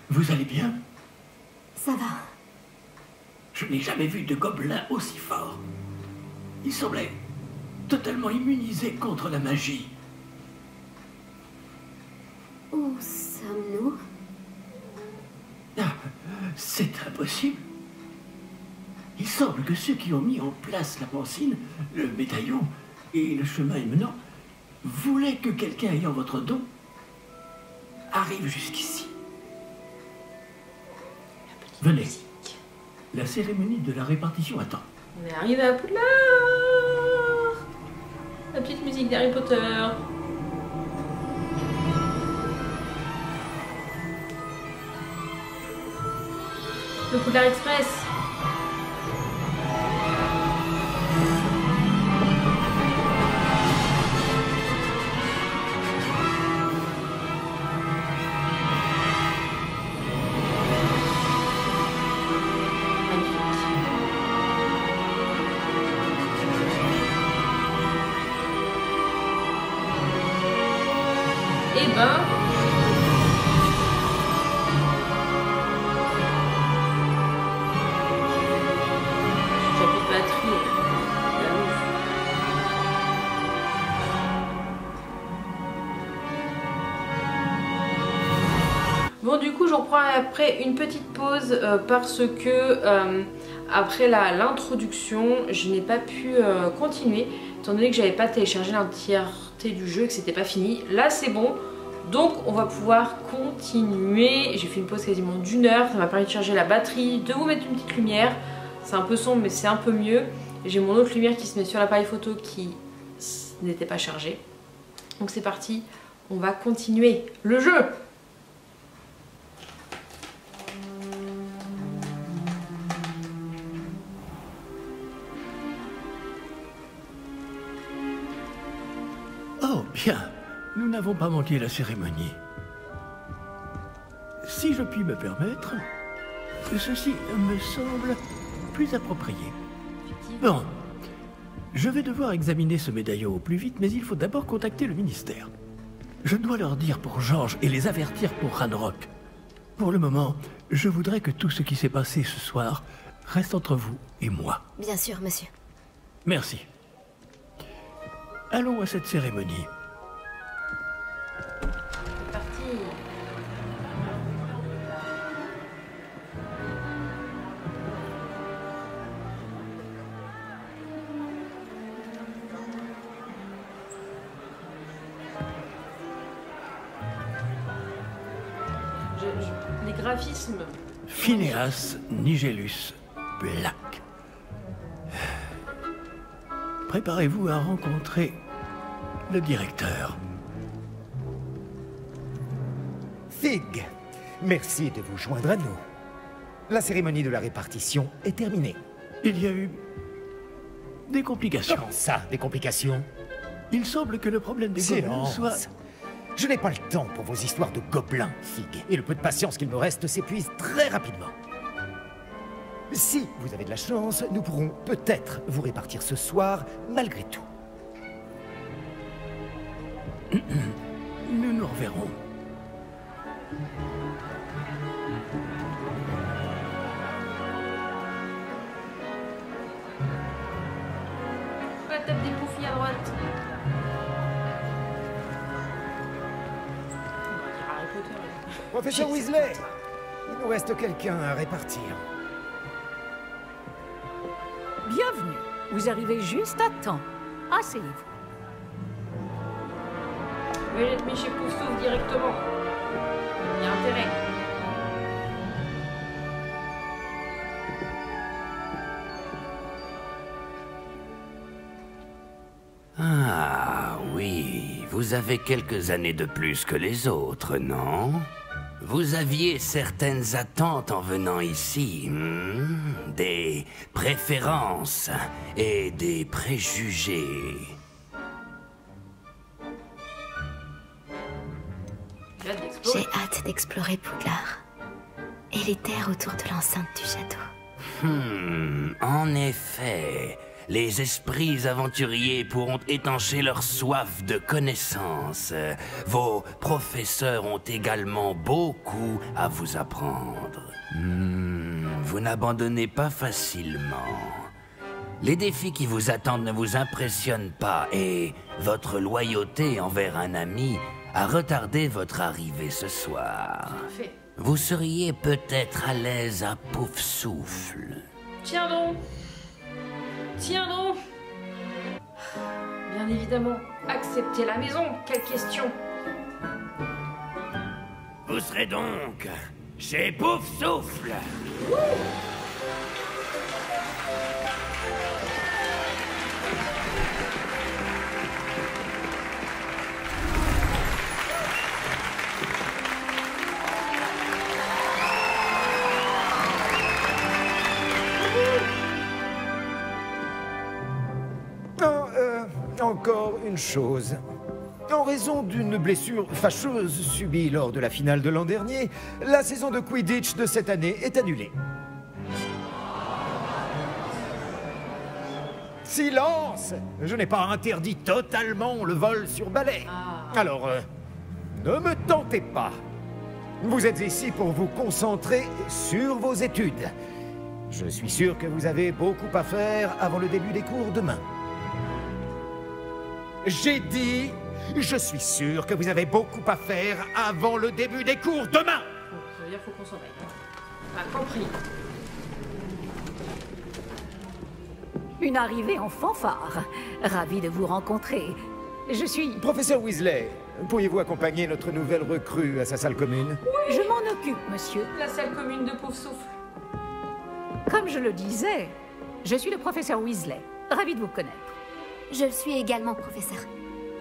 S5: Vous allez bien?
S4: Ça va.
S5: Je n'ai jamais vu de gobelin aussi fort. Il semblait totalement immunisé contre la magie.
S4: Où sommes-nous?
S5: Ah, c'est impossible. Il semble que ceux qui ont mis en place la pancine, le médaillon et le chemin émenant voulaient que quelqu'un ayant votre don arrive jusqu'ici. Venez. La cérémonie de la répartition attend.
S1: On est arrivé à Poudlard. La petite musique d'Harry Potter. Le Poudlard Express. Eh ben... coup je reprends après une petite pause parce que après l'introduction je n'ai pas pu continuer étant donné que j'avais pas téléchargé l'entièreté du jeu et que c'était pas fini. Là c'est bon, donc on va pouvoir continuer. J'ai fait une pause quasiment d'1 heure, ça m'a permis de charger la batterie, de vous mettre une petite lumière. C'est un peu sombre mais c'est un peu mieux. J'ai mon autre lumière qui se met sur l'appareil photo qui n'était pas chargée. Donc c'est parti, on va continuer le jeu.
S5: Oh, bien. Nous n'avons pas manqué la cérémonie. Si je puis me permettre, ceci me semble plus approprié. Bon, je vais devoir examiner ce médaillon au plus vite, mais il faut d'abord contacter le ministère. Je dois leur dire pour George et les avertir pour Ranrock. Pour le moment, je voudrais que tout ce qui s'est passé ce soir reste entre vous et moi.
S3: Bien sûr, monsieur.
S5: Merci. Allons à cette cérémonie.
S1: C'est parti. Les graphismes.
S5: Phineas Nigellus Black. Préparez-vous à rencontrer le directeur.
S12: Fig, merci de vous joindre à nous. La cérémonie de la répartition est terminée.
S5: Il y a eu des complications.
S12: Comment ça, des complications?
S5: Il semble que le problème des gobelins soit...
S12: Je n'ai pas le temps pour vos histoires de gobelins, Fig, et le peu de patience qu'il me reste s'épuise très rapidement. Si vous avez de la chance, nous pourrons peut-être vous répartir ce soir, malgré tout.
S5: Nous nous reverrons.
S1: La tête des poufis à droite. Harry Potter.
S12: Professeur Weasley, il nous reste quelqu'un à répartir.
S13: Bienvenue. Vous arrivez juste à temps. Asseyez-vous.
S1: Je vais être mis chez Poufsouffle directement. Il y a intérêt.
S14: Ah oui, vous avez quelques années de plus que les autres, non? Vous aviez certaines attentes en venant ici, des préférences et des préjugés.
S4: J'ai hâte d'explorer Poudlard et les terres autour de l'enceinte du château.
S14: En effet, les esprits aventuriers pourront étancher leur soif de connaissances. Vos professeurs ont également beaucoup à vous apprendre. Vous n'abandonnez pas facilement. Les défis qui vous attendent ne vous impressionnent pas et votre loyauté envers un ami a retardé votre arrivée ce soir. Vous seriez peut-être à l'aise à Poufsouffle.
S1: Tiens donc. Tiens donc. Bien évidemment, accepter la maison, quelle question.
S14: Vous serez donc chez Poufsouffle.
S12: Encore une chose. En raison d'une blessure fâcheuse subie lors de la finale de l'an dernier, la saison de Quidditch de cette année est annulée. Silence! Je n'ai pas interdit totalement le vol sur balai. Alors, ne me tentez pas. Vous êtes ici pour vous concentrer sur vos études. Je suis sûr que vous avez beaucoup à faire avant le début des cours demain. J'ai dit, je suis sûr que vous avez beaucoup à faire avant le début des cours demain.
S1: dire faut qu'on s'en aille. Ah, compris.
S13: Une arrivée en fanfare. Ravi de vous rencontrer. Je suis...
S12: Professeur Weasley, pourriez-vous accompagner notre nouvelle recrue à sa salle commune?
S13: Oui. Je m'en occupe, monsieur.
S1: La salle commune de Poufsouffle.
S13: Comme je le disais, je suis le professeur Weasley. Ravi de vous connaître.
S4: Je le suis également, professeur.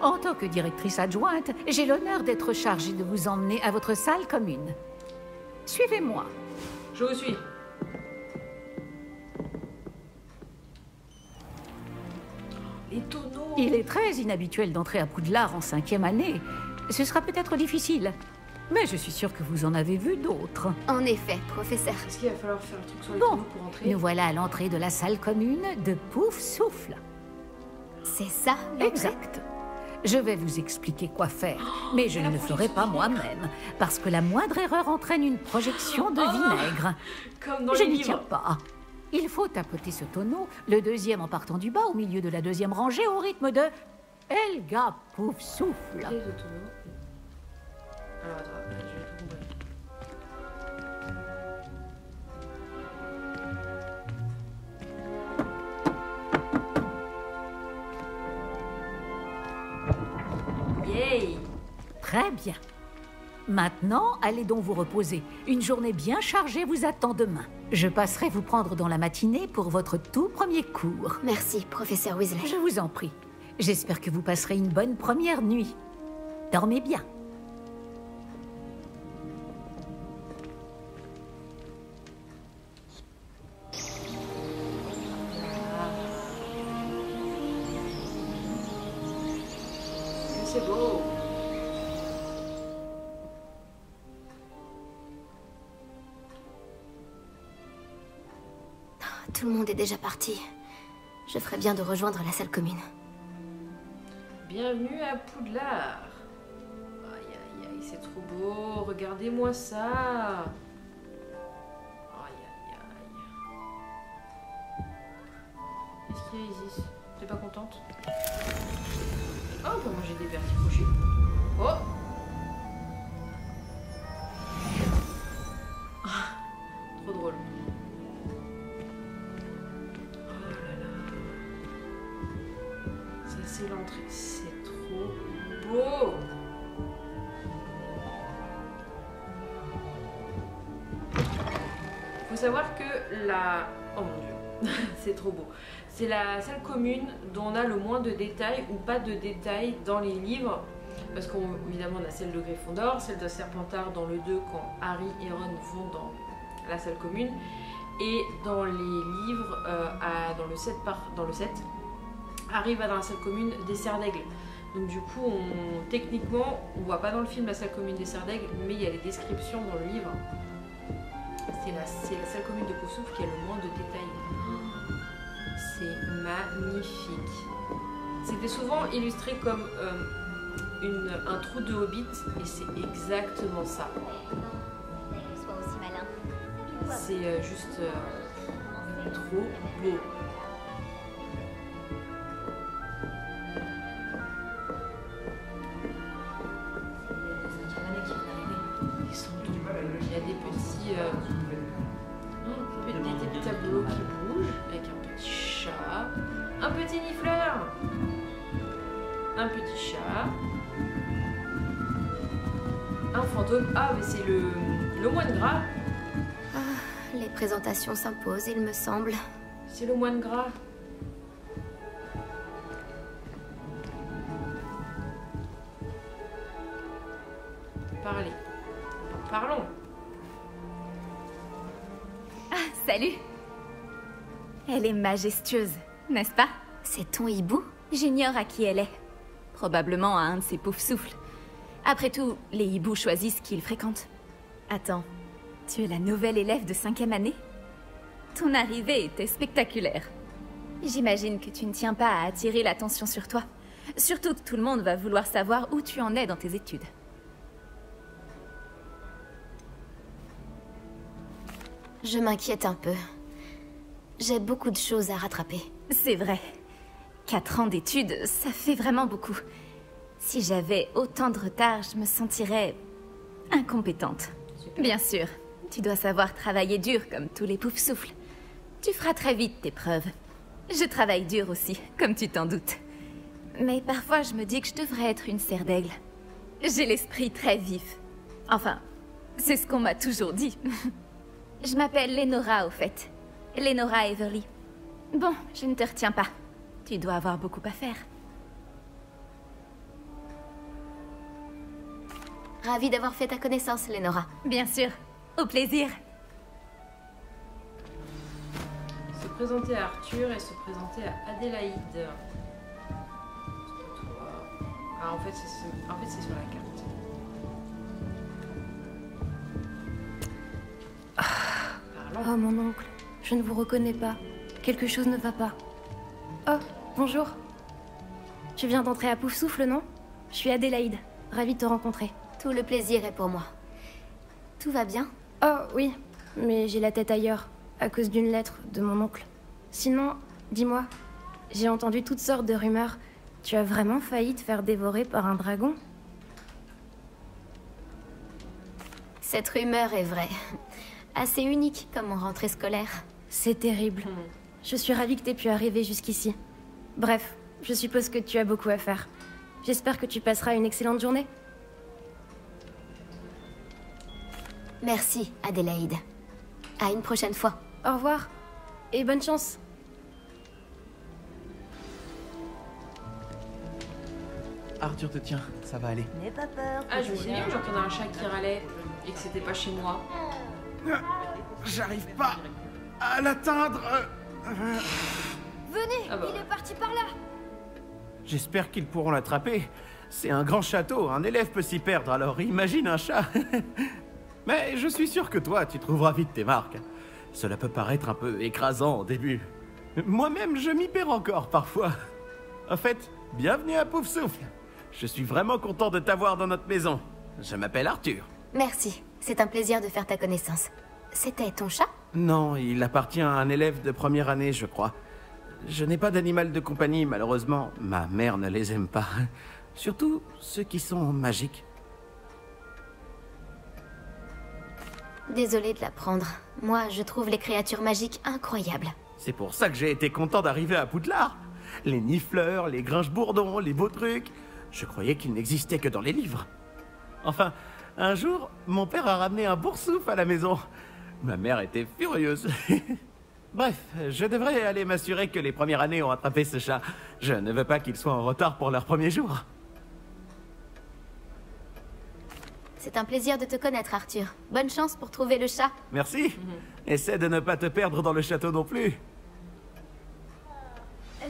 S13: En tant que directrice adjointe, j'ai l'honneur d'être chargée de vous emmener à votre salle commune. Suivez-moi.
S1: Je vous suis. Les tonneaux.
S13: Il est très inhabituel d'entrer à Poudlard en 5e année. Ce sera peut-être difficile. Mais je suis sûre que vous en avez vu d'autres.
S4: En effet, professeur.
S1: Est-ce qu'il va falloir faire un truc sur les
S13: Bon,
S1: tonneaux pour entrer?
S13: nous voilà à l'entrée de la salle commune de Poufsouffle.
S4: C'est ça, l'entrée?
S13: Exact. Je vais vous expliquer quoi faire, mais je ne le ferai pas moi-même, parce que la moindre erreur entraîne une projection de vinaigre.
S1: Comme dans
S13: Je
S1: les
S13: n'y
S1: livres.
S13: tiens pas. Il faut tapoter ce tonneau, le deuxième en partant du bas, au milieu de la deuxième rangée, au rythme de Helga Poufsouffle.
S1: Les deux tonneaux. Alors attends, je vais tout compris. Yay!
S13: Très bien. Maintenant, allez donc vous reposer. Une journée bien chargée vous attend demain. Je passerai vous prendre dans la matinée pour votre tout premier cours.
S4: Merci, professeur Weasley.
S13: Je vous en prie. J'espère que vous passerez une bonne première nuit. Dormez bien.
S1: C'est beau.
S4: Tout le monde est déjà parti. Je ferais bien de rejoindre la salle commune.
S1: Bienvenue à Poudlard. Aïe aïe aïe, c'est trop beau. Regardez-moi ça. Aïe aïe aïe. Qu'est-ce qu'il y a, Isis? T'es pas contente? Oh, on peut manger des verticrochets. Oh! Trop drôle. Oh là là. Ça, c'est l'entrée. C'est trop beau! Faut savoir que la... Oh mon dieu, c'est trop beau. C'est la salle commune dont on a le moins de détails ou pas de détails dans les livres. Parce qu'évidemment on a celle de Gryffondor, celle de Serpentard dans le 2 quand Harry et Ron vont dans la salle commune. Et dans les livres, dans le 7, Harry va dans la salle commune des Serres d'Aigle. Donc du coup, techniquement, on voit pas dans le film la salle commune des Serres d'Aigle, mais il y a les descriptions dans le livre. C'est la salle commune de Poufsouffle qui a le moins de détails. C'est magnifique. C'était souvent illustré comme un trou de Hobbit, et c'est exactement ça. C'est juste trop beau. Ils sont tous. Il y a des petits, des tableaux qui bougent avec un petit chat, un petit nifleur, un petit chat, un fantôme. Ah, mais c'est le moine gras.
S4: Les présentations s'imposent, il me semble.
S1: C'est le moine gras. Parlez. Parlons.
S15: Ah, salut. Elle est majestueuse, n'est-ce pas?
S4: C'est ton hibou?
S15: J'ignore à qui elle est. Probablement à un de ses Poufsouffles. Après tout, les hiboux choisissent qui ils fréquentent. Attends, tu es la nouvelle élève de 5e année? Ton arrivée était spectaculaire. J'imagine que tu ne tiens pas à attirer l'attention sur toi. Surtout que tout le monde va vouloir savoir où tu en es dans tes études.
S4: Je m'inquiète un peu. J'ai beaucoup de choses à rattraper.
S15: C'est vrai. 4 ans d'études, ça fait vraiment beaucoup. Si j'avais autant de retard, je me sentirais incompétente.
S1: Super.
S15: Bien sûr, Tu dois savoir travailler dur comme tous les poufs-souffles. Tu feras très vite tes preuves. Je travaille dur aussi, comme tu t'en doutes. Mais parfois, je me dis que je devrais être une serre d'aigle. J'ai l'esprit très vif. Enfin, c'est ce qu'on m'a toujours dit. Je m'appelle Lenora, au fait. Lenora Everly. Bon, je ne te retiens pas. Tu dois avoir beaucoup à faire.
S4: Ravie d'avoir fait ta connaissance, Lenora.
S15: Bien sûr. Au plaisir.
S1: Se présenter à Arthur et se présenter à Adélaïde. Ah, en fait, c'est sur la carte.
S16: Oh, mon oncle. Je ne vous reconnais pas. Quelque chose ne va pas. Oh, bonjour. Tu viens d'entrer à Poufsouffle, non? Je suis Adélaïde. Ravie de te rencontrer.
S4: Tout le plaisir est pour moi. Tout va bien?
S16: Oh, oui. Mais j'ai la tête ailleurs, à cause d'une lettre de mon oncle. Sinon, dis-moi, j'ai entendu toutes sortes de rumeurs. Tu as vraiment failli te faire dévorer par un dragon?
S4: Cette rumeur est vraie. Assez unique comme en rentrée scolaire.
S16: C'est terrible. Je suis ravie que t'aies pu arriver jusqu'ici. Bref, je suppose que tu as beaucoup à faire. J'espère que tu passeras une excellente journée.
S4: Merci, Adélaïde. À une prochaine fois.
S16: Au revoir. Et bonne chance.
S2: Arthur te tient, ça va aller.
S3: N'aie pas peur.
S1: Ah, je me souviens que j'entendais un chat qui râlait et que c'était pas chez moi.
S17: J'arrive pas à l'atteindre.
S4: Venez,
S1: Ah bah
S4: il
S1: ouais.
S4: est parti par là.
S17: J'espère qu'ils pourront l'attraper. C'est un grand château, un élève peut s'y perdre, alors imagine un chat. Mais je suis sûr que toi, tu trouveras vite tes marques. Cela peut paraître un peu écrasant au début. Moi-même, je m'y perds encore parfois. En fait, bienvenue à Poufsouffle. Je suis vraiment content de t'avoir dans notre maison. Je m'appelle Arthur.
S4: Merci, c'est un plaisir de faire ta connaissance. C'était ton chat?
S17: Non, il appartient à un élève de première année, je crois. Je n'ai pas d'animal de compagnie, malheureusement. Ma mère ne les aime pas. Surtout ceux qui sont magiques.
S4: Désolée de l'apprendre. Moi, je trouve les créatures magiques incroyables.
S17: C'est pour ça que j'ai été content d'arriver à Poudlard. Les nifleurs, les grinche-bourdons, les beaux trucs. Je croyais qu'ils n'existaient que dans les livres. Enfin, un jour, mon père a ramené un boursouf à la maison. Ma mère était furieuse. Bref, je devrais aller m'assurer que les premières années ont attrapé ce chat. Je ne veux pas qu'ils soient en retard pour leur premier jour.
S4: C'est un plaisir de te connaître, Arthur. Bonne chance pour trouver le chat.
S17: Merci. Essaie de ne pas te perdre dans le château non plus.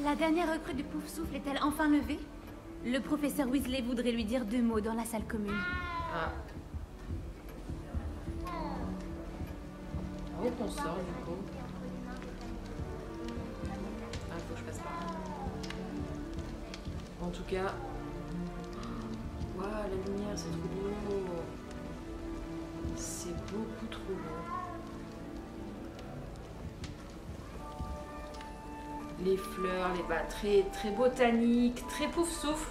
S18: La dernière recrue du Poufsouffle est-elle enfin levée? Le professeur Weasley voudrait lui dire 2 mots dans la salle commune.
S1: Ah. Où qu'on sort du coup? Ah, faut que je passe par là. En tout cas... Waouh, la lumière, c'est trop beau. C'est beaucoup trop beau. Les fleurs, les bas, très botanique, très pouf-souffle.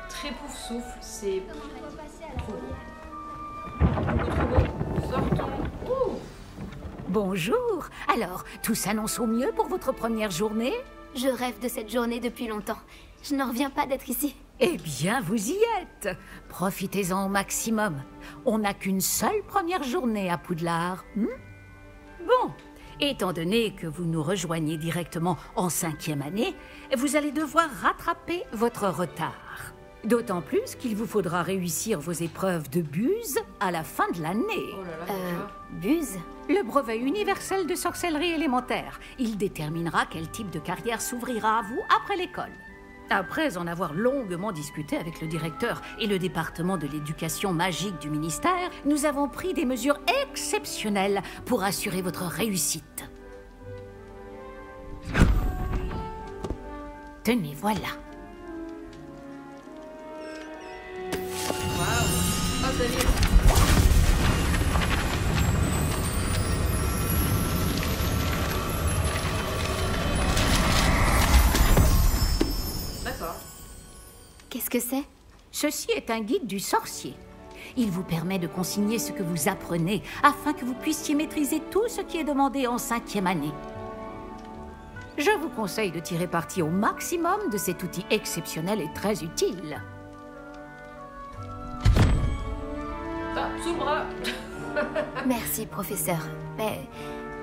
S1: Très pouf-souffle, c'est trop beau. Trop beau. Sortons. Ouh.
S13: Bonjour. Alors, tout s'annonce au mieux pour votre première journée?
S4: Je rêve de cette journée depuis longtemps. Je n'en reviens pas d'être ici.
S13: Eh bien, vous y êtes. Profitez-en au maximum. On n'a qu'une seule première journée à Poudlard. Bon, étant donné que vous nous rejoignez directement en 5e année, vous allez devoir rattraper votre retard. D'autant plus qu'il vous faudra réussir vos épreuves de buse à la fin de l'année.
S4: Buse?
S13: Le brevet universel de sorcellerie élémentaire. Il déterminera quel type de carrière s'ouvrira à vous après l'école. Après en avoir longuement discuté avec le directeur et le département de l'éducation magique du ministère, nous avons pris des mesures exceptionnelles pour assurer votre réussite. Tenez, voilà.
S1: Oh, David.
S4: Qu'est-ce que c'est?
S13: Ceci est un guide du sorcier. Il vous permet de consigner ce que vous apprenez afin que vous puissiez maîtriser tout ce qui est demandé en 5e année. Je vous conseille de tirer parti au maximum de cet outil exceptionnel et très utile.
S1: Ah, sous le bras.
S4: Merci, professeur. Mais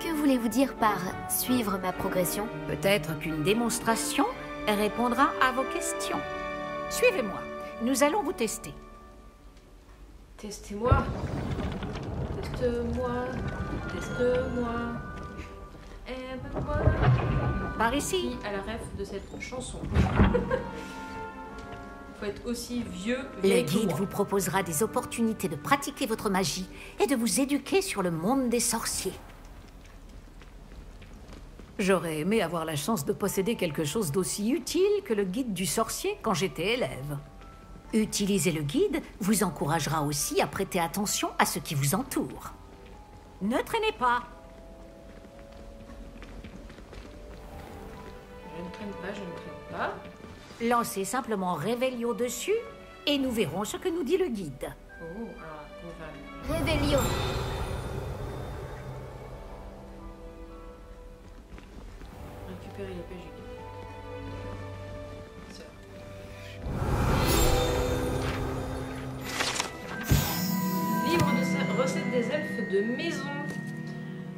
S4: que voulez-vous dire par suivre ma progression?
S13: Peut-être qu'une démonstration répondra à vos questions. Suivez-moi. Nous allons vous tester.
S1: Testez-moi. Teste-moi. Teste-moi. Aime-moi.
S13: Par ici.
S1: À la ref de cette chanson. Faut être aussi vieux.
S13: Le guide vous proposera des opportunités de pratiquer votre magie et de vous éduquer sur le monde des sorciers. J'aurais aimé avoir la chance de posséder quelque chose d'aussi utile que le guide du sorcier quand j'étais élève. Utiliser le guide vous encouragera aussi à prêter attention à ce qui vous entoure. Ne traînez pas.
S1: Je ne traîne pas, je ne traîne pas.
S13: Lancez simplement Réveillon dessus et nous verrons ce que nous dit le guide.
S1: Oh, alors, on va...
S4: Réveillon.
S1: Récupérer les pages du guide. Livre de recettes des elfes de maison.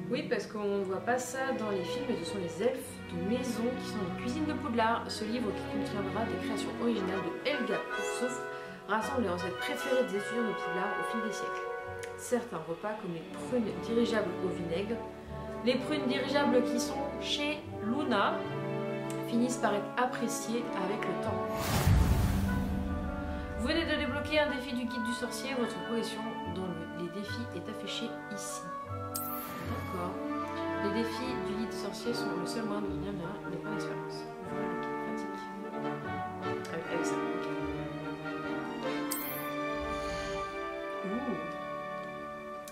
S1: Oui, parce qu'on ne voit pas ça dans les films, mais ce sont les elfes de maison qui sont les cuisines de Poudlard. Ce livre qui contiendra des créations originales de Helga Poufsouffle rassemble les recettes préférées des étudiants de Poudlard au fil des siècles. Certains repas comme les prunes dirigeables au vinaigre, les prunes dirigeables qui sont chez Luna finissent par être appréciées avec le temps. Vous venez de débloquer un défi du guide du sorcier. Votre progression dans les défis est affichée ici. D'accord. Les défis du guide du sorcier sont le seul moyen de devenir des bonnes expériences. Voilà le guide pratique. Avec ça, ok.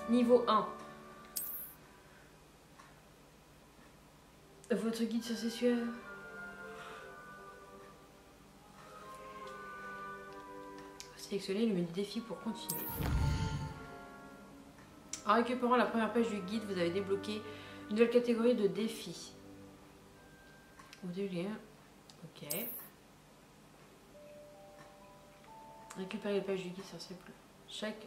S1: Niveau 1. Votre guide sur ces sueurs. Sélectionnez le menu défi pour continuer. En récupérant la première page du guide, vous avez débloqué une nouvelle catégorie de défis. Ok. Récupérez les pages du guide sur chaque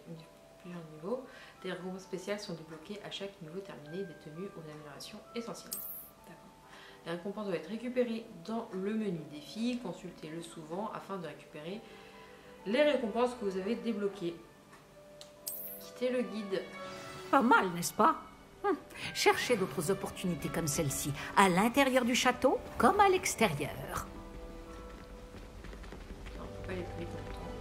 S1: plusieurs niveaux. Des récompenses spéciales sont débloquées à chaque niveau terminé, des tenues aux améliorations essentielles. Les récompenses doivent être récupérées dans le menu défi. Consultez-le souvent afin de récupérer les récompenses que vous avez débloquées. Quittez le guide.
S13: Pas mal, n'est-ce pas? Cherchez d'autres opportunités comme celle-ci, à l'intérieur du château comme à l'extérieur.
S1: On ne peut pas aller plus vite longtemps.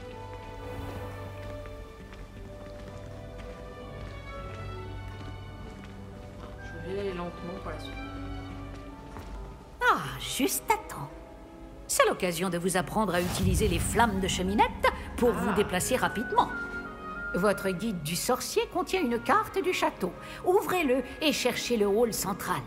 S1: Je vais aller lentement pour la suite.
S13: Ah, juste à temps. C'est l'occasion de vous apprendre à utiliser les flammes de cheminette pour vous déplacer rapidement. Votre guide du sorcier contient une carte du château. Ouvrez-le et cherchez le hall central.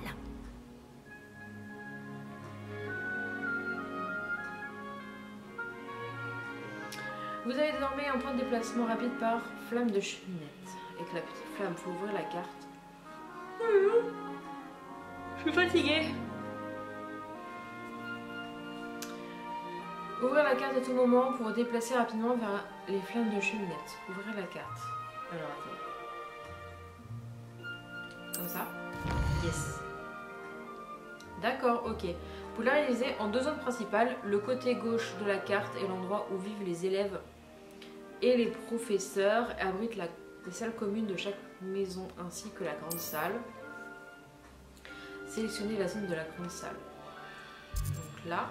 S1: Vous avez désormais un point de déplacement rapide par flamme de cheminette. Avec la petite flamme, il faut ouvrir la carte. Je suis fatiguée. Ouvrir la carte à tout moment pour déplacer rapidement vers les flammes de cheminette. Ouvrir la carte. Alors attends. Comme ça. Yes. D'accord, ok. Vous la réalisez en deux zones principales. Le côté gauche de la carte est l'endroit où vivent les élèves et les professeurs, et abrite les salles communes de chaque maison ainsi que la grande salle. Sélectionnez la zone de la grande salle. Donc là.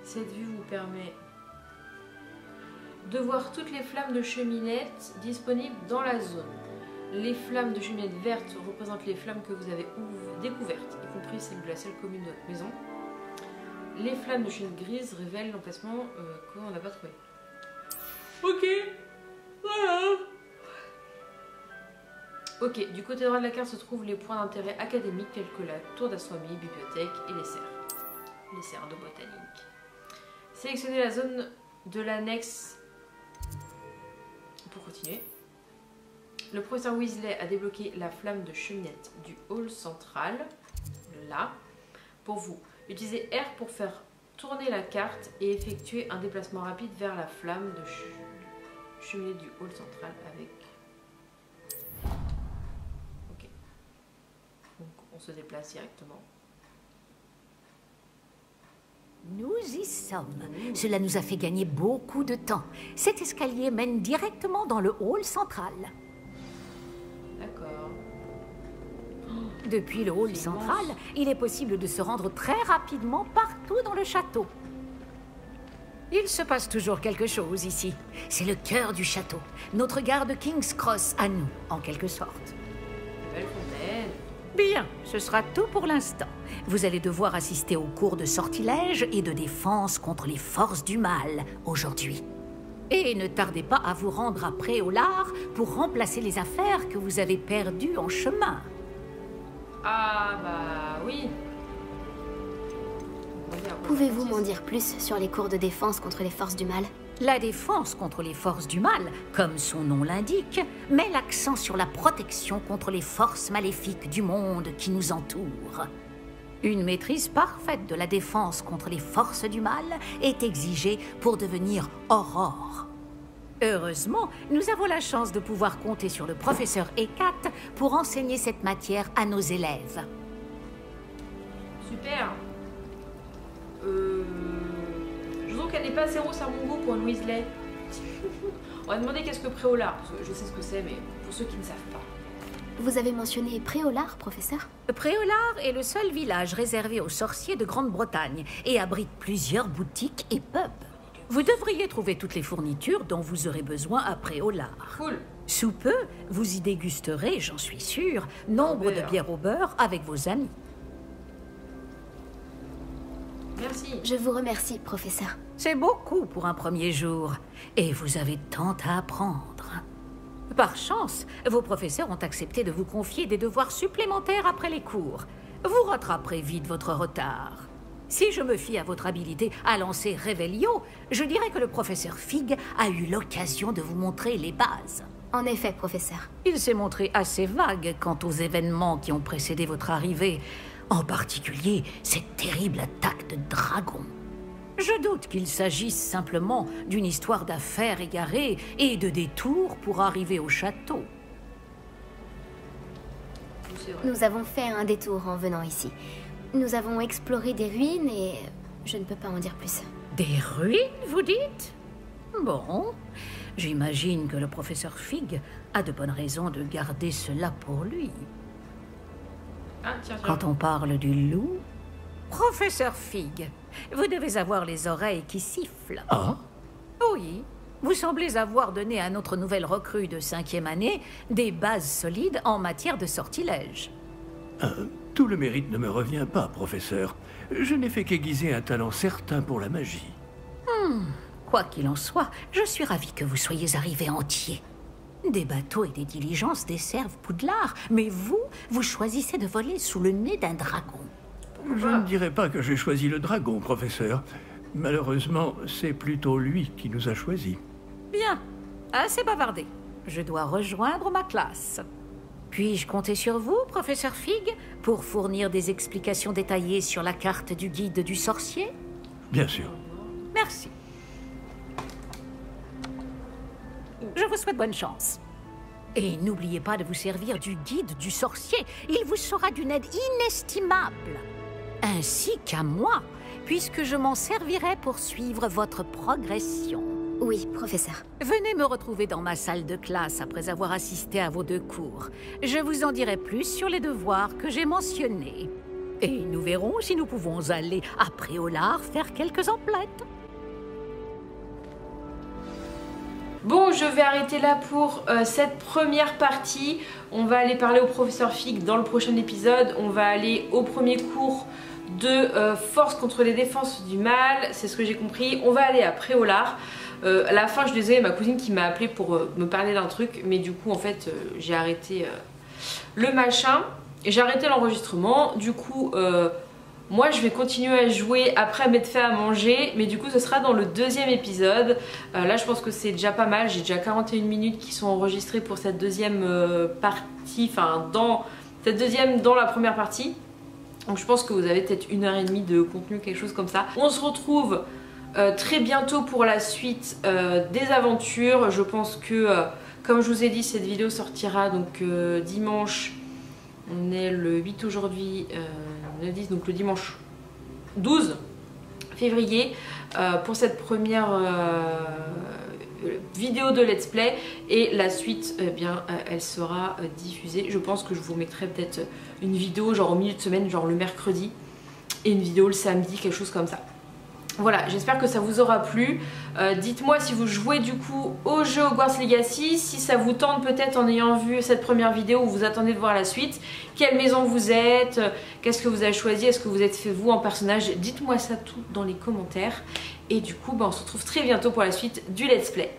S1: Cette vue vous permet de voir toutes les flammes de cheminette disponibles dans la zone. Les flammes de cheminette vertes représentent les flammes que vous avez découvertes, y compris celles de la salle commune de votre maison. Les flammes de cheminette grise révèlent l'emplacement qu'on n'a pas trouvé. Ok, voilà. Ok, du côté droit de la carte se trouvent les points d'intérêt académiques tels que la tour d'astronomie, bibliothèque et les serres. Les serres de botanique. Sélectionnez la zone de l'annexe pour continuer. Le professeur Weasley a débloqué la flamme de cheminette du hall central. Là. Pour vous, utilisez R pour faire tourner la carte et effectuer un déplacement rapide vers la flamme de cheminée du hall central avec... Ok. Donc on se déplace directement.
S13: Nous y sommes. Cela nous a fait gagner beaucoup de temps. Cet escalier mène directement dans le hall central.
S1: D'accord.
S13: Depuis le hall central, il est possible de se rendre très rapidement partout dans le château. Il se passe toujours quelque chose ici. C'est le cœur du château. Notre gare de King's Cross à nous, en quelque sorte.
S1: Belle fontaine.
S13: Bien, ce sera tout pour l'instant. Vous allez devoir assister aux cours de sortilège et de défense contre les forces du mal aujourd'hui. Et ne tardez pas à vous rendre à Préolard pour remplacer les affaires que vous avez perdues en chemin.
S1: Ah bah oui.
S4: Pouvez-vous m'en dire plus sur les cours de défense contre les forces du mal?
S13: La défense contre les forces du mal, comme son nom l'indique, met l'accent sur la protection contre les forces maléfiques du monde qui nous entoure. Une maîtrise parfaite de la défense contre les forces du mal est exigée pour devenir Aurore. Heureusement, nous avons la chance de pouvoir compter sur le professeur Hécate pour enseigner cette matière à nos élèves.
S1: Super. Je trouve qu'elle n'est pas assez rousse à mon goût pour une Weasley. On va demander qu'est-ce que Préolard, parce que je sais ce que c'est, mais pour ceux qui ne savent pas.
S4: Vous avez mentionné Préolard, professeur?
S13: Préolard est le seul village réservé aux sorciers de Grande-Bretagne et abrite plusieurs boutiques et pubs. Vous devriez trouver toutes les fournitures dont vous aurez besoin à Préolard.
S1: Cool.
S13: Sous peu, vous y dégusterez, j'en suis sûre, nombre de bières au beurre avec vos amis.
S1: Merci.
S4: Je vous remercie, professeur.
S13: C'est beaucoup pour un premier jour, et vous avez tant à apprendre. Par chance, vos professeurs ont accepté de vous confier des devoirs supplémentaires après les cours. Vous rattraperez vite votre retard. Si je me fie à votre habilité à lancer Revelio, je dirais que le professeur Fig a eu l'occasion de vous montrer les bases.
S4: En effet, professeur.
S13: Il s'est montré assez vague quant aux événements qui ont précédé votre arrivée, en particulier cette terrible attaque de dragon. Je doute qu'il s'agisse simplement d'une histoire d'affaires égarées et de détours pour arriver au château.
S4: Nous avons fait un détour en venant ici. Nous avons exploré des ruines et je ne peux pas en dire plus.
S13: Des ruines, vous dites? Bon, j'imagine que le professeur Fig a de bonnes raisons de garder cela pour lui.
S1: Ah, tiens.
S13: Quand on parle du loup... Professeur Fig, vous devez avoir les oreilles qui sifflent.
S5: Ah?
S13: Oui, vous semblez avoir donné à notre nouvelle recrue de 5e année des bases solides en matière de sortilège.
S5: Tout le mérite ne me revient pas, professeur. Je n'ai fait qu'aiguiser un talent certain pour la magie.
S13: Quoi qu'il en soit, je suis ravie que vous soyez arrivé entier. Des bateaux et des diligences desservent Poudlard, mais vous choisissez de voler sous le nez d'un dragon.
S5: Je ne dirais pas que j'ai choisi le dragon, professeur. Malheureusement, c'est plutôt lui qui nous a choisis.
S13: Bien, assez bavardé. Je dois rejoindre ma classe. Puis-je compter sur vous, professeur Fig, pour fournir des explications détaillées sur la carte du guide du sorcier?
S5: Bien sûr.
S13: Merci. Je vous souhaite bonne chance. Et n'oubliez pas de vous servir du guide du sorcier. Il vous sera d'une aide inestimable. Ainsi qu'à moi, puisque je m'en servirai pour suivre votre progression.
S4: Oui, professeur.
S13: Venez me retrouver dans ma salle de classe après avoir assisté à vos 2 cours. Je vous en dirai plus sur les devoirs que j'ai mentionnés. Et nous verrons si nous pouvons aller à Préolard faire quelques emplettes.
S1: Bon, je vais arrêter là pour cette première partie. On va aller parler au professeur Fig dans le prochain épisode. On va aller au premier cours de force contre les défenses du mal. C'est ce que j'ai compris. On va aller à Préolard. À la fin, je suis désolée, ma cousine qui m'a appelé pour me parler d'un truc. Mais du coup, en fait, j'ai arrêté le machin. J'ai arrêté l'enregistrement. Du coup, Moi je vais continuer à jouer après m'être fait à manger, mais du coup ce sera dans le deuxième épisode. Là je pense que c'est déjà pas mal, j'ai déjà 41 minutes qui sont enregistrées pour cette deuxième partie, enfin dans la première partie. Donc je pense que vous avez peut-être 1h30 de contenu, quelque chose comme ça. On se retrouve très bientôt pour la suite des aventures. Je pense que comme je vous ai dit, cette vidéo sortira donc dimanche. On est le 8 aujourd'hui, le 10, donc le dimanche 12 février pour cette première vidéo de let's play, et la suite eh bien elle sera diffusée. Je pense que je vous mettrai peut-être une vidéo genre au milieu de semaine, genre le mercredi, et une vidéo le samedi, quelque chose comme ça. Voilà, j'espère que ça vous aura plu. Dites-moi si vous jouez du coup au jeu Hogwarts Legacy, si ça vous tente peut-être en ayant vu cette première vidéo ou vous attendez de voir la suite. Quelle maison vous êtes, qu'est-ce que vous avez choisi, est-ce que vous êtes fait vous en personnage. Dites-moi ça tout dans les commentaires. Et du coup, on se retrouve très bientôt pour la suite du let's play.